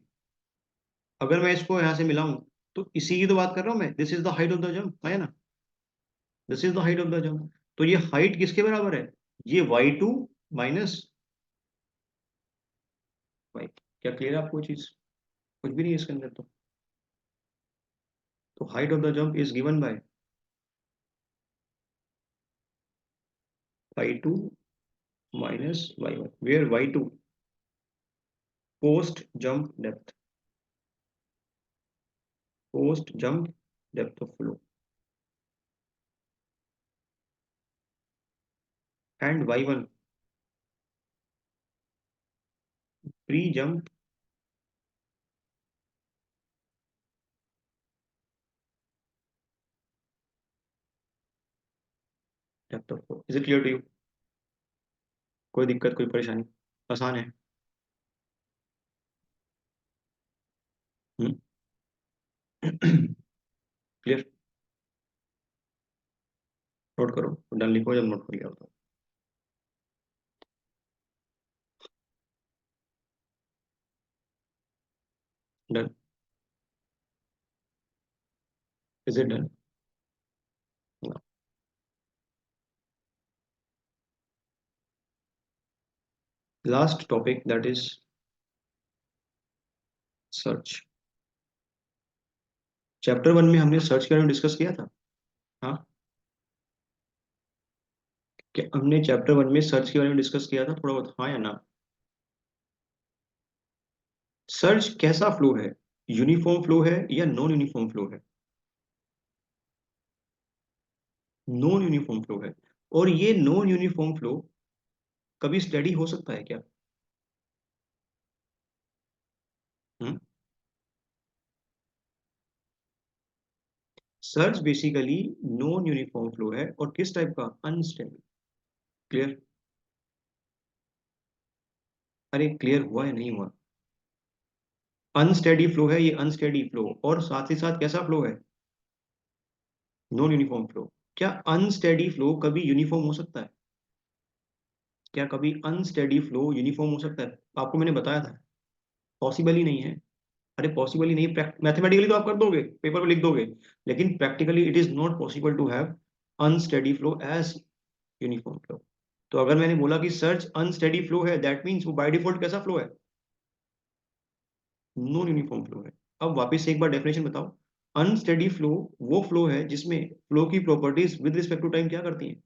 अगर मैं इसको यहाँ से मिलाऊं तो इसी की तो बात कर रहा हूँ मैं, this is the height of the jump है ना, this is the height of the jump. तो ये हाइट किसके बराबर है? ये y2 माइनस y। क्या क्लियर है आपको चीज? कुछ भी नहीं है इसके अंदर तो height of the jump is given by y2 minus y1, where y2 post jump depth, post jump depth of flow, and y1 pre jump depth of flow. Is it clear to you? कोई दिक्कत, कोई परेशानी? आसान है। Clear? Note करो, done लिखो जब note कर लिया होता। Done? Is it done? Last topic that is search. Chapter 1 में हमने सर्च के बारे में डिस्कस किया था। हाँ, क्या हमने चैप्टर 1 में सर्च के बारे में डिस्कस किया था थोड़ा बहुत, हाँ या ना? सर्च कैसा फ्लो है? यूनिफॉर्म फ्लो है या नॉन यूनिफॉर्म फ्लो है? नॉन यूनिफॉर्म फ्लो है। और ये नॉन यूनिफॉर्म फ्लो कभी स्टेडी हो सकता है क्या? हम्म। Surge basically non uniform flow है, और किस टाइप का? अनस्टेडी। क्लियर? अरे क्लियर हुआ है नहीं हुआ? अनस्टेडी फ्लो है ये, अनस्टेडी फ्लो, और साथ ही साथ कैसा फ्लो है? Non uniform flow. क्या अनस्टेडी फ्लो कभी यूनिफॉर्म हो सकता है? क्या कभी अनस्टेडी फ्लो यूनिफॉर्म हो सकता है? आपको मैंने बताया था, पॉसिबल ही नहीं है। अरे पॉसिबल ही नहीं, मैथमेटिकली तो आप कर दोगे, पेपर पे लिख दोगे, लेकिन practically it is not possible to have unsteady flow as uniform flow. तो अगर मैंने बोला कि सर्च अनस्टेडी फ्लो है, दैट मीन्स वो बाय डिफॉल्ट कैसा फ्लो है? नॉन यूनिफॉर्म फ्लो है। अब वापस से एक बार डेफिनेशन बताओ। अनस्टेडी फ्लो वो फ्लो है जिसमें फ्लो की properties with respect to time क्या करती हैं?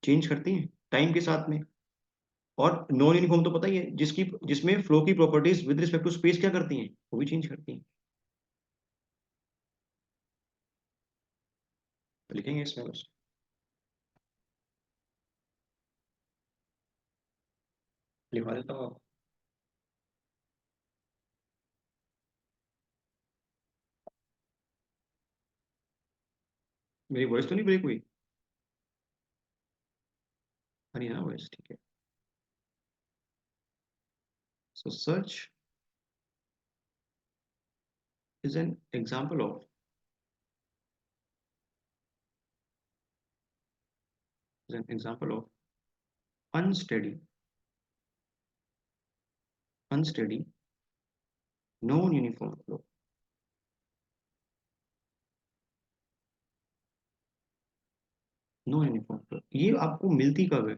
चेंज करती हैं टाइम के साथ में। और नॉन यूनिफॉर्म तो पता ही है, जिसमें फ्लो की properties with respect to space क्या करती हैं? वो भी चेंज करती हैं। तो लिखेंगे इसमें बस। लिखवा देता हूँ आप। मेरी वॉइस तो नहीं ब्रेक हुई? हरी ना वॉइस, ठीक है। सो search is an example of, is an example of unsteady, unsteady non uniform flow. Non uniform flow ये आपको मिलती कब है?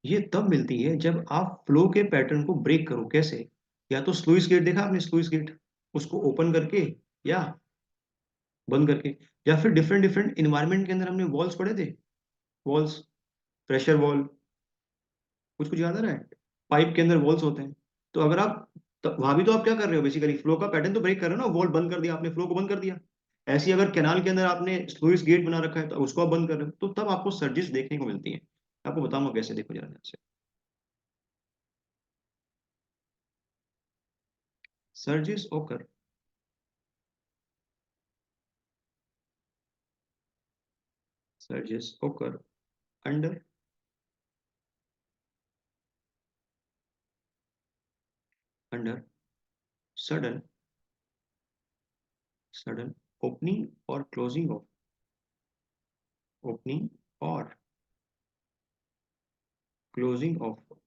ये तब मिलती है जब आप फ्लो के पैटर्न को ब्रेक करो। कैसे? या तो स्लुइस गेट देखा आपने, स्लुइस गेट, उसको ओपन करके या बंद करके, या फिर डिफरेंट डिफरेंट इन्वायरमेंट के अंदर हमने वॉल्स पढ़े थे, वॉल्स, प्रेशर वॉल, कुछ कुछ याद आ रहा है? पाइप के अंदर वॉल्स होते हैं। तो अगर आप, तो वहां भी तो आप क्या कर रहे हो, बेसिकली फ्लो का पैटर्न तो ब्रेक कर रहे हो ना, वॉल बंद कर दिया आपने, फ्लो को बंद कर दिया। ऐसे ही अगर कैनाल के अंदर आपने स्लुइस गेट बना रखा है तो उसको आप बंद कर रहे हो, तो तब आपको सर्जिस देखने को मिलती है। आपको बताऊंगा कैसे, देखो जरा ध्यान से। सर्जिस occur, surges occur under, under sudden, sudden opening और क्लोजिंग ऑफ, ओपनिंग और closing of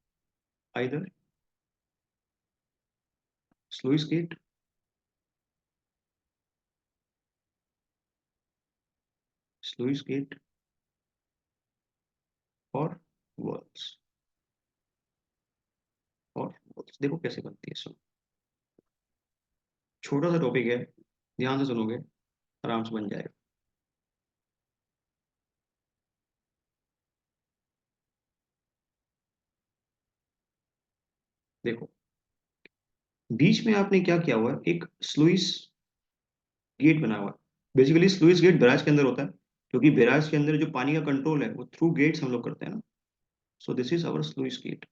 either sluice gate, sluice gate और वॉल्स, और वॉल्स देखो कैसे बनती है, सुनो। छोटा सा टॉपिक है, ध्यान से सुनोगे आराम से बन जाएगा। देखो, बीच में आपने क्या किया हुआ है, एक स्लुइस गेट बना हुआ है। बेसिकली स्लुइस गेट बैराज के अंदर होता है, क्योंकि बैराज के अंदर जो पानी का कंट्रोल है वो थ्रू गेट्स हम लोग करते हैं ना। So this is our sluice gate,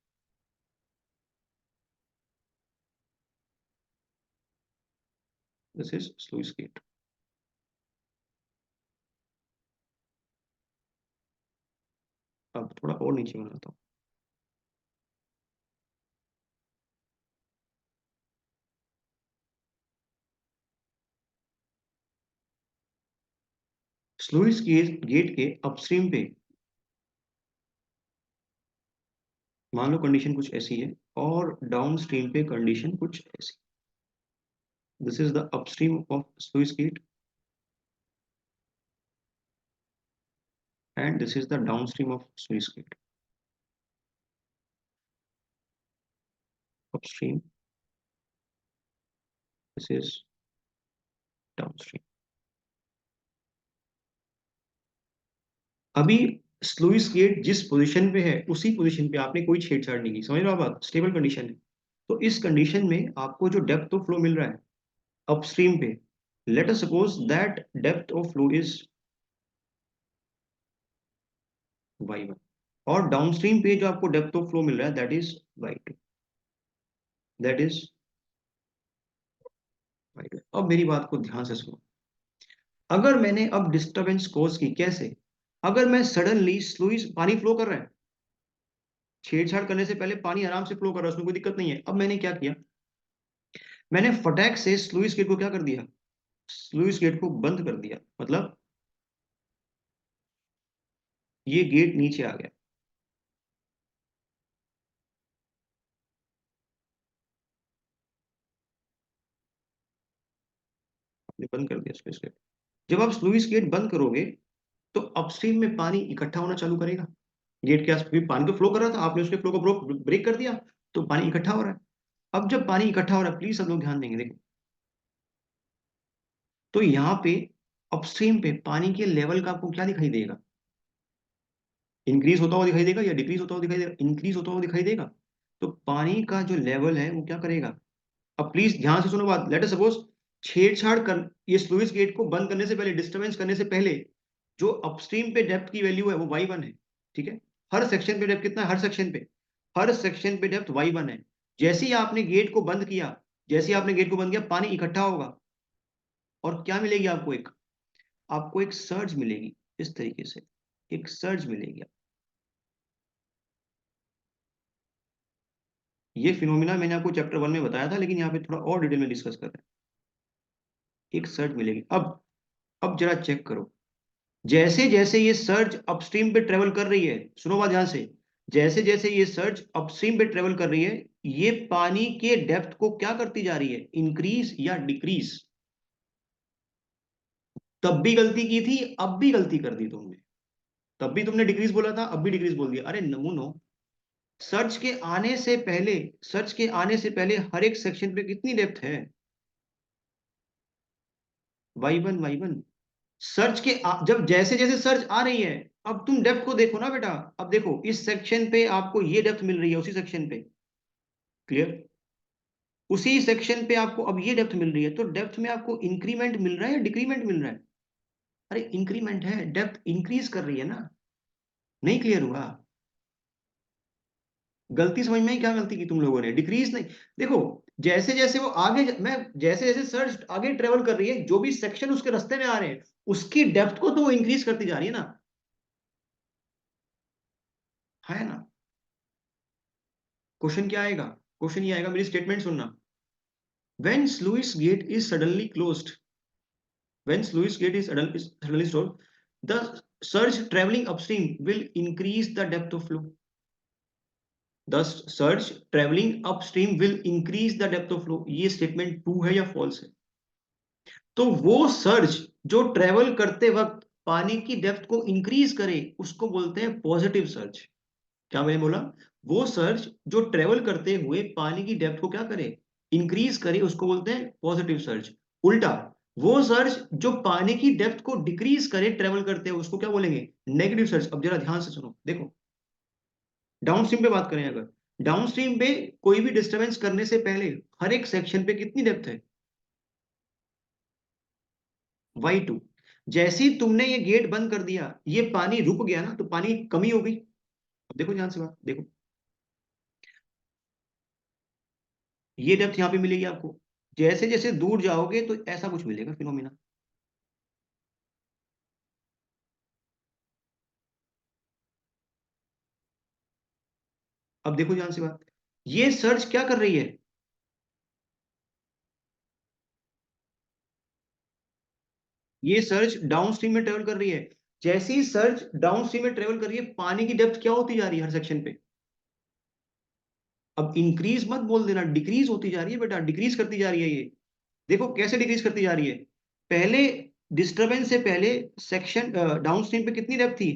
this is sluice gate. अब थोड़ा और नीचे बनाता हूँ। स्लुइस गेट गेट के अपस्ट्रीम पे मान लो कंडीशन कुछ ऐसी है, और डाउन स्ट्रीम पे कंडीशन कुछ ऐसी। This is the upstream of sluice gate, and this is the downstream of sluice gate. Upstream, this is downstream. अभी स्लुइस गेट जिस पोजीशन पे है उसी पोजीशन पे आपने कोई छेड़छाड़ नहीं की, समझ रहे हो आप? बात स्टेबल कंडीशन है। तो इस कंडीशन में आपको जो डेप्थ ऑफ फ्लो मिल रहा है अपस्ट्रीम पे, let us suppose that depth of flow is y1, और डाउनस्ट्रीम पे जो आपको डेप्थ ऑफ फ्लो मिल रहा है that is y2, that is y2। अब मेरी बात को ध्यान से सुनो, अगर मैंने अब डिस्टरबेंस कॉज की, कैसे? अगर मैं सडनली स्लूइस, पानी फ्लो कर रहा है, छेड़छाड़ करने से पहले पानी आराम से फ्लो कर रहा है, उसमें कोई दिक्कत नहीं है। अब मैंने क्या किया, मैंने फटाक से स्लूइस गेट को क्या कर दिया, स्लूइस गेट को बंद कर दिया, मतलब ये गेट नीचे आ गया, आपने बंद कर दिया स्लूइस गेट। जब आप स्लूइस गेट बंद करोगे तो अपस्ट्रीम में पानी इकट्ठा होना चालू करेगा, गेट के आसपास, पानी तो फ्लो कर रहा था, आपने उसके फ्लो को ब्रेक कर दिया, तो पानी इकट्ठा हो रहा है। अब जब पानी इकट्ठा हो रहा है, प्लीज सब लोग ध्यान देंगे, देखो, तो यहाँ पे अपस्ट्रीम पे पानी के लेवल का आपको क्या दिखाई देगा, इंक्रीज होता हुआ दिखाई देगा या डिक्रीज होता हुआ दिखाई देगा? इंक्रीज होता हुआ दिखाई देगा। तो पानी का जो लेवल है वो क्या करेगा, अब प्लीज ध्यान से सुनो बात, लेट अस सपोज छेड़छाड़ कर, ये स्लुइस गेट को बंद करने से पहले, डिस्टरबेंस करने से पहले, जो अपस्ट्रीम पे डेप्थ की वैल्यू है वो y1 है, ठीक है? हर सेक्शन पे डेप्थ कितना है, हर सेक्शन पे, हर सेक्शन पे डेप्थ y1 है। जैसे ही आपने गेट को बंद किया, जैसे ही आपने गेट को बंद किया, पानी इकट्ठा होगा, और क्या मिलेगी आपको, एक, आपको एक सर्ज मिलेगी, इस तरीके से एक सर्ज मिलेगी। ये फिनोमिना मैंने आपको चैप्टर 1 में बताया था, लेकिन यहाँ पे थोड़ा और डिटेल में डिस्कस कर रहे हैं, एक सर्ज मिलेगी। अब जरा चेक करो, जैसे जैसे ये सर्ज अपस्ट्रीम पे ट्रेवल कर रही है, सुनो बात ध्यान से, जैसे जैसे ये सर्ज अपस्ट्रीम पे ट्रेवल कर रही है, ये पानी के डेप्थ को क्या करती जा रही है, इंक्रीज या डिक्रीज? तब भी गलती की थी, अब भी गलती कर दी तुमने। तब भी तुमने डिक्रीज बोला था, अब भी डिक्रीज बोल दिया। अरे नमूनो, सर्च के आने से पहले, सर्च के आने से पहले हर एक सेक्शन पे कितनी डेप्थ है, y1 सर्च के जब जैसे जैसे सर्च आ रही है, अब तुम डेप्थ को देखो ना बेटा। अब देखो इस सेक्शन पे आपको ये डेप्थ मिल रही है, उसी सेक्शन पे, क्लियर, उसी सेक्शन पे आपको अब ये डेप्थ मिल रही है, तो डेप्थ में आपको इंक्रीमेंट मिल रहा है या डिक्रीमेंट मिल रहा है? अरे इंक्रीमेंट है, डेप्थ इंक्रीज कर रही है ना। नहीं क्लियर हुआ? गलती समझ में ही, क्या गलती की तुम लोगों ने, डिक्रीज नहीं। देखो, जैसे जैसे वो आगे, मैं जैसे जैसे सर्च आगे ट्रेवल कर रही है, जो भी सेक्शन उसके रास्ते में आ रहे हैं, उसकी डेप्थ को तो वो इंक्रीज करती जा रही है ना, है ना? क्वेश्चन क्या आएगा, क्वेश्चन ये आएगा, मेरी स्टेटमेंट सुनना, when sluice gate is suddenly closed, when sluice gate is suddenly closed, the surge traveling upstream will increase the depth of flow. The surge traveling upstream will increase the depth of flow. ये statement true है या false है? तो वो surge जो travel करते वक्त पानी की डेप्थ को इंक्रीज करे, उसको बोलते हैं पॉजिटिव सर्ज। क्या मैंने बोला? वो सर्ज जो ट्रेवल करते हुए पानी की डेप्थ को क्या करे, इंक्रीज करे, उसको बोलते हैं पॉजिटिव सर्ज। उल्टा, वो सर्ज जो पानी की डेप्थ को डिक्रीज करे ट्रेवल करते हुए, उसको क्या बोलेंगे, नेगेटिव सर्ज। अब जरा ध्यान से सुनो, देखो, डाउनस्ट्रीम पे बात करें, अगर डाउनस्ट्रीम पे कोई भी डिस्टरबेंस करने से पहले हर एक सेक्शन पे कितनी डेप्थ है, y2। जैसे ही तुमने ये गेट बंद कर दिया, ये पानी रुक गया ना, तो पानी कमी हो गई। अब देखो ध्यान से बात देखो, ये डेप्थ यहाँ पे मिलेगी आपको, जैसे जैसे दूर जाओगे तो ऐसा कुछ मिलेगा फिनोमिना। अब देखो ध्यान से बात, ये सर्च क्या कर रही है, ये सर्च डाउनस्ट्रीम में ट्रेवल कर रही है। जैसे ही सर्च डाउनस्ट्रीम में ट्रेवल कर रही है, पानी की डेप्थ क्या होती जा रही है हर सेक्शन पे? अब इंक्रीज मत बोल देना, डिक्रीज होती जा रही है बेटा, डिक्रीज करती जा रही है ये। देखो कैसे डिक्रीज करती जा रही है, पहले डिस्टरबेंस से पहले सेक्शन डाउनस्ट्रीम पे कितनी डेप्थ थी,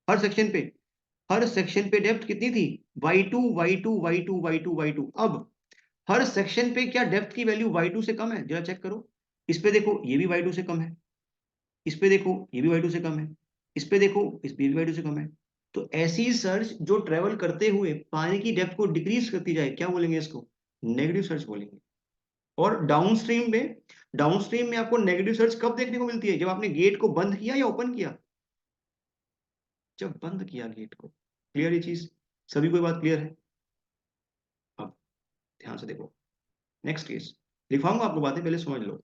हर सेक्शन पे, हर सेक्शन पे डेप्थ कितनी थी, y2 y2 y2 y2 y2। अब हर सेक्शन पे क्या डेप्थ की वैल्यू y2 से कम है, जरा चेक करो। इस पे देखो ये भी y2 से कम है, इस पे देखो ये भी y2 से कम है, इस पे देखो इस पे भी y2 से कम है। तो ऐसी सर्च जो ट्रेवल करते हुए पानी की डेप्थ को डिक्रीज करती जाए, क्या बोलेंगे इसको, नेगेटिव सर्च बोलेंगे। और डाउनस्ट्रीम में आपको नेगेटिव सर्च कब देखने को मिलती है, जब आपने गेट को बंद किया या ओपन किया? जब बंद किया गेट को। क्लियर ये चीज? सभी को ये बात क्लियर है? अब ध्यान से देखो, नेक्स्ट केस लिखवाऊंगा आपको, बातें पहले समझ लो।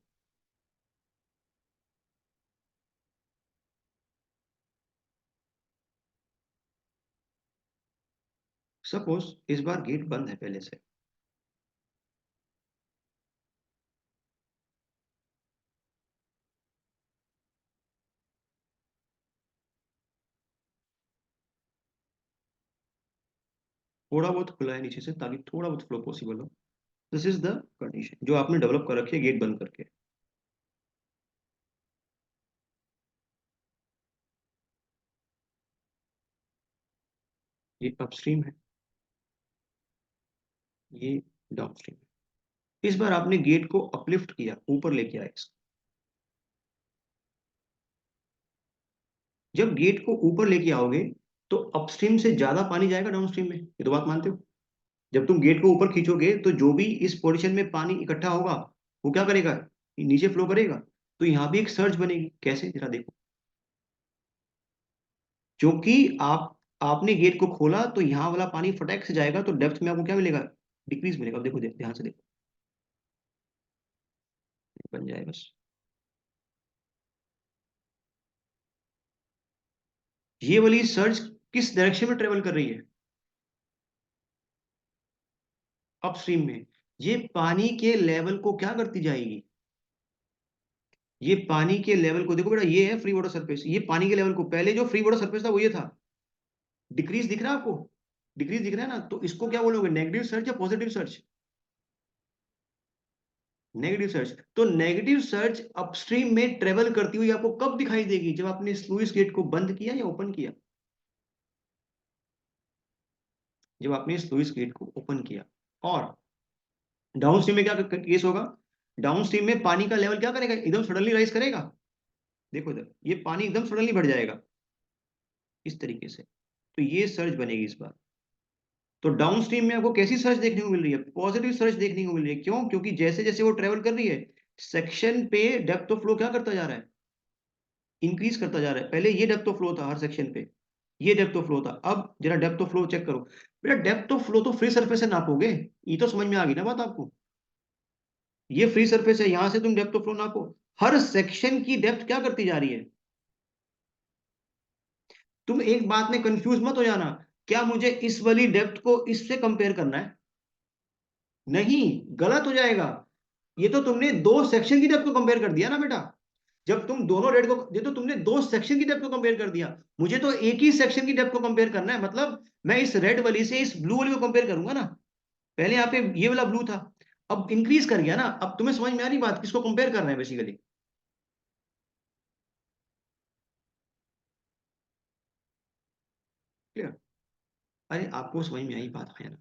सपोज इस बार गेट बंद है पहले से। थोड़ा बहुत खुला है नीचे से ताकि थोड़ा बहुत फ्लो पॉसिबल हो। दिस इज द कंडीशन जो आपने डेवलप कर रखी है गेट बंद करके। ये अपस्ट्रीम है, ये डाउनस्ट्रीम है। इस बार आपने गेट को अपलिफ्ट किया, ऊपर लेके आए इसको। जब गेट को ऊपर लेके आओगे तो अपस्ट्रीम से ज्यादा पानी जाएगा डाउनस्ट्रीम में, ये तो बात मानते हो? जब तुम गेट को ऊपर खींचोगे तो जो भी इस पोजीशन में पानी इकट्ठा होगा वो क्या करेगा, नीचे फ्लो करेगा। तो यहाँ भी एक सर्ज बनेगी, कैसे जरा देखो। क्योंकि आपने गेट को खोला तो यहाँ वाला पानी फटक से जाएगा, तो डेप्थ में आपको क्या मिलेगा, डिक्रीज मिलेगा। अब देखो ध्यान से देखो, बन जाए बस। ये वाली सर्च किस डायरेक्शन में ट्रेवल कर रही है, अपस्ट्रीम में। ये पानी के लेवल को क्या करती जाएगी, ये पानी के लेवल को देखो बेटा, ये है फ्री वाटर सरफेस, ये पानी के लेवल को, पहले जो फ्री वाटर सरफेस था वो ये था। डिक्रीज दिख रहा है आपको, डिक्रीज दिख रहा है ना, तो इसको क्या बोलोगे, नेगेटिव सर्च या पॉजिटिव सर्च? Negative search. तो नेगेटिव सर्च अपस्ट्रीम में ट्रेवल करती हुई आपको कब दिखाई देगी, जब आपने स्लुइस गेट को बंद किया या ओपन किया? जब आपने स्लुइस गेट को ओपन किया। और डाउन स्ट्रीम में क्या केस होगा, डाउन स्ट्रीम में पानी का लेवल क्या करेगा, एकदम सडनली राइज करेगा। देखो इधर, ये पानी एकदम सडनली बढ़ जाएगा इस तरीके से। तो ये सर्ज बनेगी इस बार। तो डाउन स्ट्रीम में आपको कैसी सर्च देखने को मिल रही है, पॉजिटिव सर्च देखने को मिल रही है। क्यों? क्योंकि जैसे जैसे वो ट्रेवल कर रही है, सेक्शन पे डेप्थ ऑफ फ्लो क्या करता जा रहा है, इंक्रीज करता जा रहा है। पहले ये डेप्थ ऑफ फ्लो था हर सेक्शन पे, ये डेप्थ ऑफ फ्लो था। अब जरा डेप्थ ऑफ फ्लो चेक करो बेटा, डेप्थ ऑफ फ्लो तो फ्री सरफेस से नापोगे, ये तो समझ में आ गई ना बात आपको। ये फ्री सरफेस है, यहां से तुम डेप्थ ऑफ फ्लो नापो। हर सेक्शन की डेप्थ क्या करती जा रही है। तुम एक बात में कंफ्यूज मत हो जाना, क्या मुझे इस वाली डेप्थ को इससे कंपेयर करना है? नहीं, गलत हो जाएगा। ये तो तुमने दो सेक्शन की डेप्थ को कंपेयर कर दिया ना बेटा। जब तुम दोनों रेड को, ये तो तुमने दो सेक्शन की डेप्थ को कंपेयर कर दिया। मुझे तो एक ही सेक्शन की डेप्थ को कंपेयर करना है, मतलब मैं इस रेड वाली से इस ब्लू वाली को कंपेयर करूंगा ना। पहले यहाँ पे ये वाला ब्लू था, अब इंक्रीज कर गया ना। अब तुम्हें समझ में आ रही बात, किसको कंपेयर करना है बेसिकली। क्लियर? अरे आपको समझ में आई बात है ना?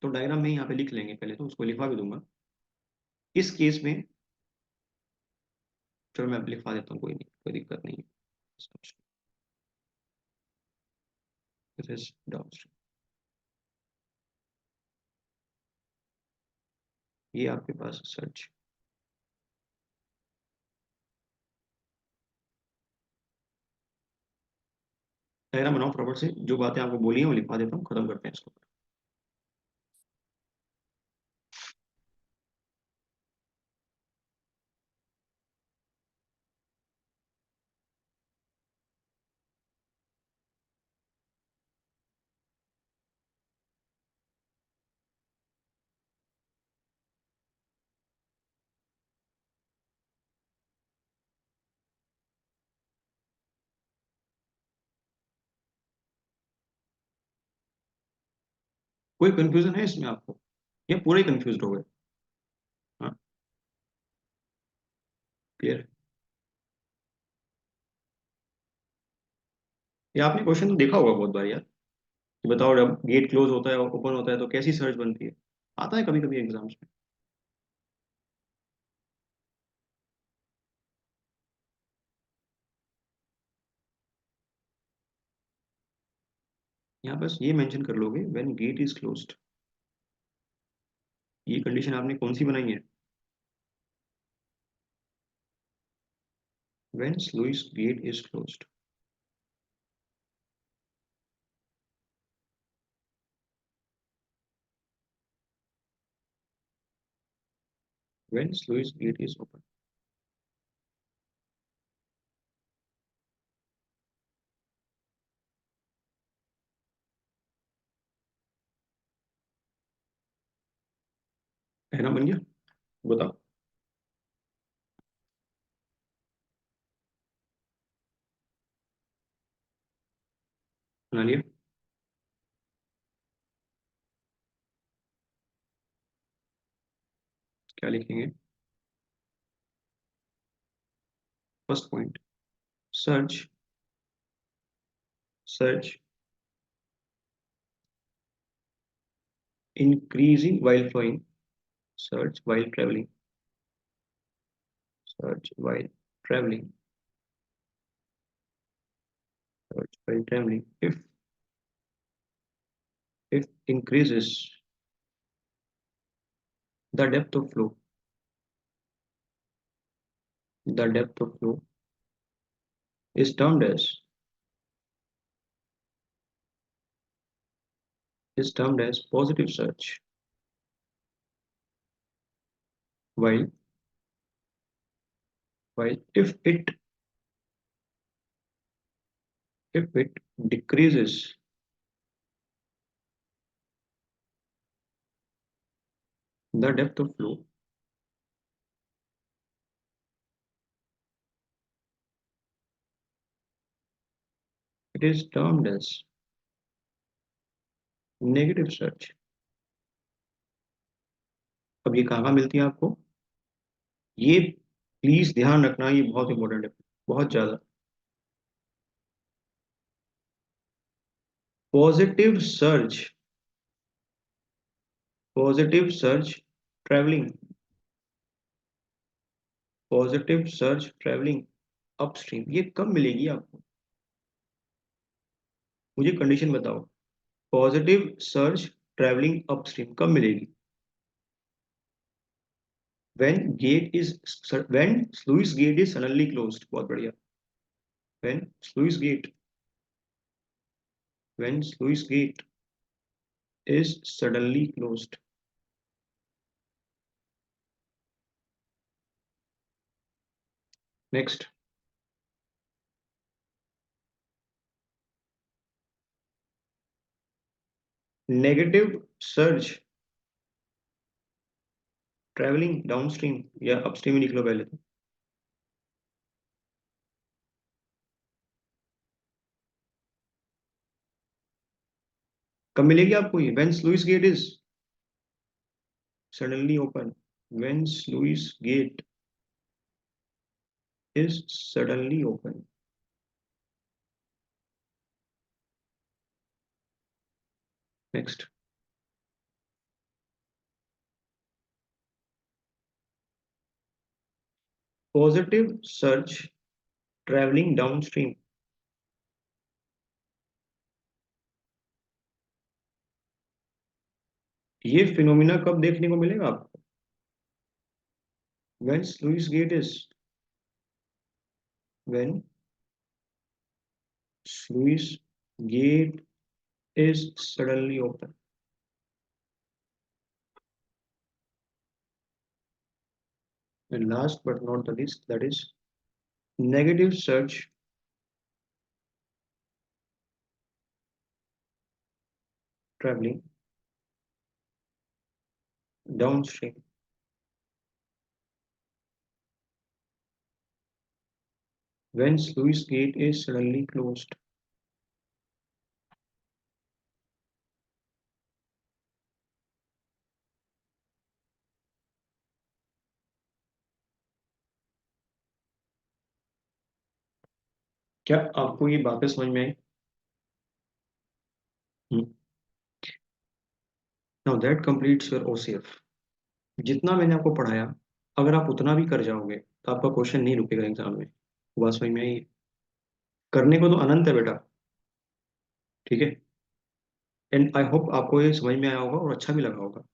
तो डायग्राम में यहाँ पे लिख लेंगे, पहले तो उसको लिखवा भी दूंगा इस केस में। चलो मैं लिखवा देता हूँ, कोई नहीं, कोई दिक्कत नहीं है। This is downstream। ये आपके पास सर्च। डायग्राम बनाओ फटाफट से, जो बातें आपको बोली हैं वो लिखवा देता हूँ, खत्म करते हैं इसको। कोई कंफ्यूजन है इसमें आपको, या पूरा ही कंफ्यूज हो गए? हाँ, क्लियर? ये आपने क्वेश्चन तो देखा होगा बहुत बार यार, कि बताओ जब गेट क्लोज होता है और ओपन होता है तो कैसी सर्च बनती है। आता है कभी कभी एग्जाम्स में। यहाँ बस ये मेंशन कर लोगे, व्हेन गेट इज क्लोज्ड। ये कंडीशन आपने कौन सी बनाई है, when sluice gate is closed. When sluice gate is open. है ना, बन गया? बताओ। बना लिया? क्या लिखेंगे? First point, search search increasing while flowing, search while traveling, search while traveling, search while traveling. If increases the depth of flow, the depth of flow is termed as positive search. While while if it decreases the depth of flow, it is termed as negative search. अब ये कहाँ मिलती है आपको? ये please ध्यान रखना, ये बहुत इंपॉर्टेंट है, बहुत ज्यादा। Positive search, positive search travelling, positive search travelling upstream, ये कब मिलेगी आपको? मुझे कंडीशन बताओ। पॉजिटिव सर्च ट्रैवलिंग अपस्ट्रीम कब मिलेगी? when gate is when sluice gate is suddenly closed। बहुत बढ़िया। when sluice gate when sluice gate is suddenly closed। next, negative surge travelling downstream या अपस्ट्रीम ही लिख लो पहले तो। कब मिलेगी आपको ये? when sluice gate is suddenly open, when sluice gate is suddenly open। next, positive surge traveling downstream, ये phenomena कब देखने को मिलेगा आपको? when sluice gate is when sluice gate is suddenly open। and last but not the least, that is negative surge traveling downstream, when sluice gate is suddenly closed। क्या आपको ये बातें समझ में आई? Now that completes your OCF. जितना मैंने आपको पढ़ाया, अगर आप उतना भी कर जाओगे तो आपका क्वेश्चन नहीं रुकेगा एग्जाम में। बात समझ में आई? करने को तो अनंत है बेटा, ठीक है। एंड आई होप आपको ये समझ में आया होगा और अच्छा भी लगा होगा।